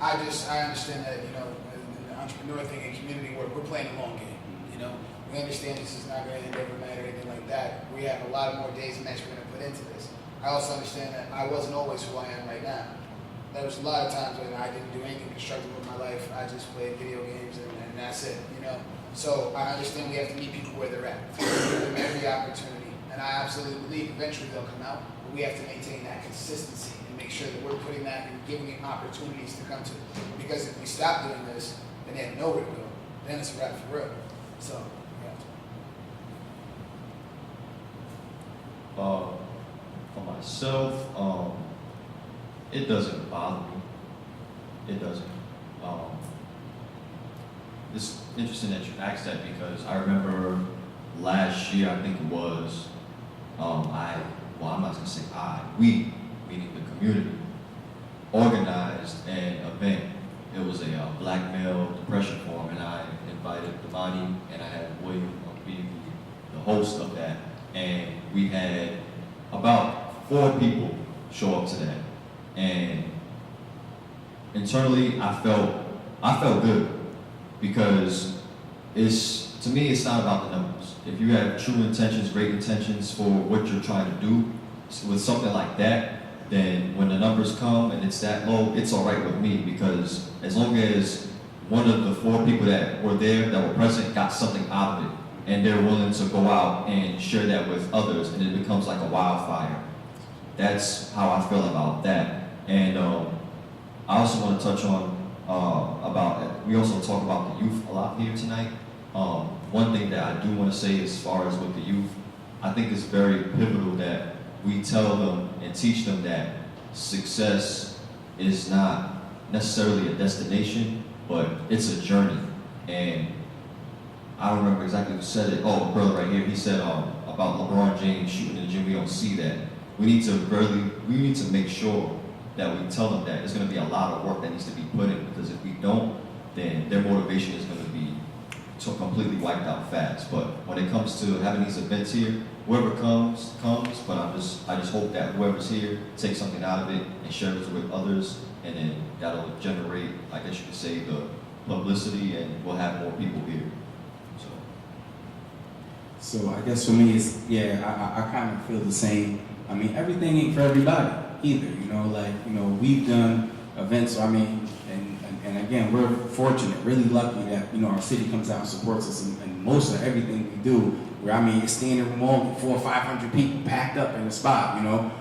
I understand that, you know, in the entrepreneur thing and community work, we're playing a long game, you know. We understand this is not going to end overnight or anything like that. We have a lot of more days and nights we're going to put into this. I also understand that I wasn't always who I am right now. There was a lot of times when I didn't do anything constructive with my life. I just played video games and that's it, you know. So I understand we have to meet people where they're at. Give them every opportunity. And I absolutely believe eventually they'll come out, but we have to maintain that consistency and make sure that we're putting that and giving them opportunities to come to. Because if we stop doing this, then they have nowhere to go. Then it's a wrap for real. So, yeah. For myself, it doesn't bother me. It doesn't. It's interesting that you asked that, because I remember last year, I think it was, I'm not gonna say we, meaning the community, organized an event. It was a Black Male Depression Forum, and I invited Devani, and I had William be the host of that. And we had about 4 people show up to that. And internally, I felt good, because to me, it's not about the numbers. If you have true intentions, great intentions for what you're trying to do with something like that, then when the numbers come and it's that low, it's all right with me, because as long as one of the 4 people that were there, that were present, got something out of it, and they're willing to go out and share that with others, and it becomes like a wildfire. That's how I feel about that. And I also want to touch on we also talk about the youth a lot here tonight. One thing that I do want to say as far as with the youth, I think it's very pivotal that we tell them and teach them that success is not necessarily a destination, but it's a journey. And I don't remember exactly who said it. Oh, the brother right here, he said about LeBron James shooting in the gym. We don't see that. We need to make sure that we tell them that there's going to be a lot of work that needs to be put in, because if we don't, then their motivation is going to be completely wiped out fast. But when it comes to having these events here, whoever comes, but I just hope that whoever's here takes something out of it and shares it with others, and then that'll generate, I guess you could say, the publicity, and we'll have more people here. So I guess for me, it's, I kind of feel the same. I mean, everything ain't for everybody either, you know, like, you know, we've done events, so I mean, and again, we're fortunate, really lucky that, you know, our city comes out and supports us, and most of everything we do, where, I mean, it's standing room only, 400 or 500 people packed up in the spot, you know,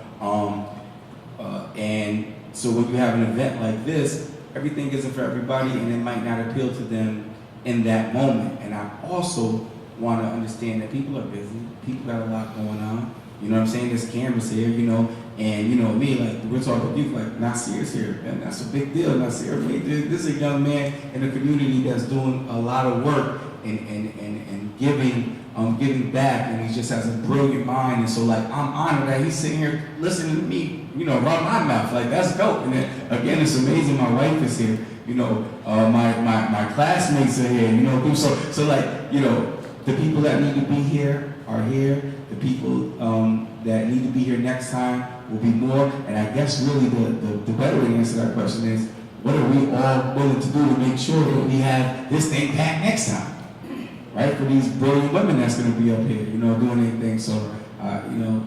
and so when you have an event like this, everything isn't for everybody, and it might not appeal to them in that moment. And I also want to understand that people are busy, people got a lot going on, you know what I'm saying? There's cameras here, you know, and you know me, like we're talking to you, like Nasir's here, and that's a big deal. Nasir, this is a young man in the community that's doing a lot of work and giving back, and he just has a brilliant mind. And so like I'm honored that he's sitting here listening to me, you know, run my mouth. Like that's dope. And then again, it's amazing. My wife is here, you know, my classmates are here, you know, so like, you know, the people that need to be here are here. The people that need to be here next time will be more. And I guess really the better way to answer that question is, what are we all willing to do to make sure that we have this thing packed next time, right? For these brilliant women that's going to be up here, you know, doing anything. So, you know,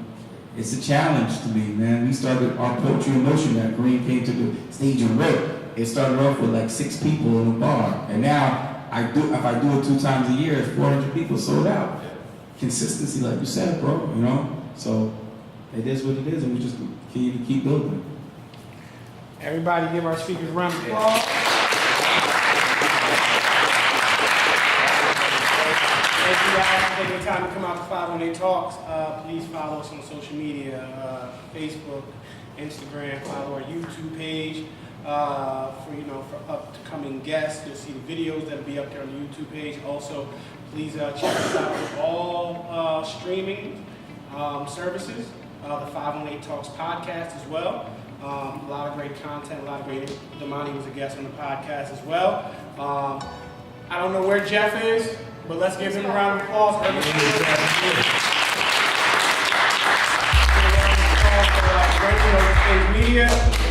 it's a challenge to me, man. We started our Poetry in Motion that Green came to the stage and wrote. It started off with like 6 people in a bar, and now if I do it 2 times a year, it's 400 people sold out. Consistency, like you said, bro, you know? So it is what it is, and we just continue to keep building. Everybody give our speakers a round of applause. Thank you guys for taking the time to come out to 518 Talks. Please follow us on social media, Facebook, Instagram, follow our YouTube page for upcoming guests. You'll see the videos that'll be up there on the YouTube page. Also, please check us out with all streaming services. The 518 Talks podcast as well. A lot of great content, a lot of great. Damani was a guest on the podcast as well. I don't know where Jeff is, but let's give him a round of applause. Radio Media.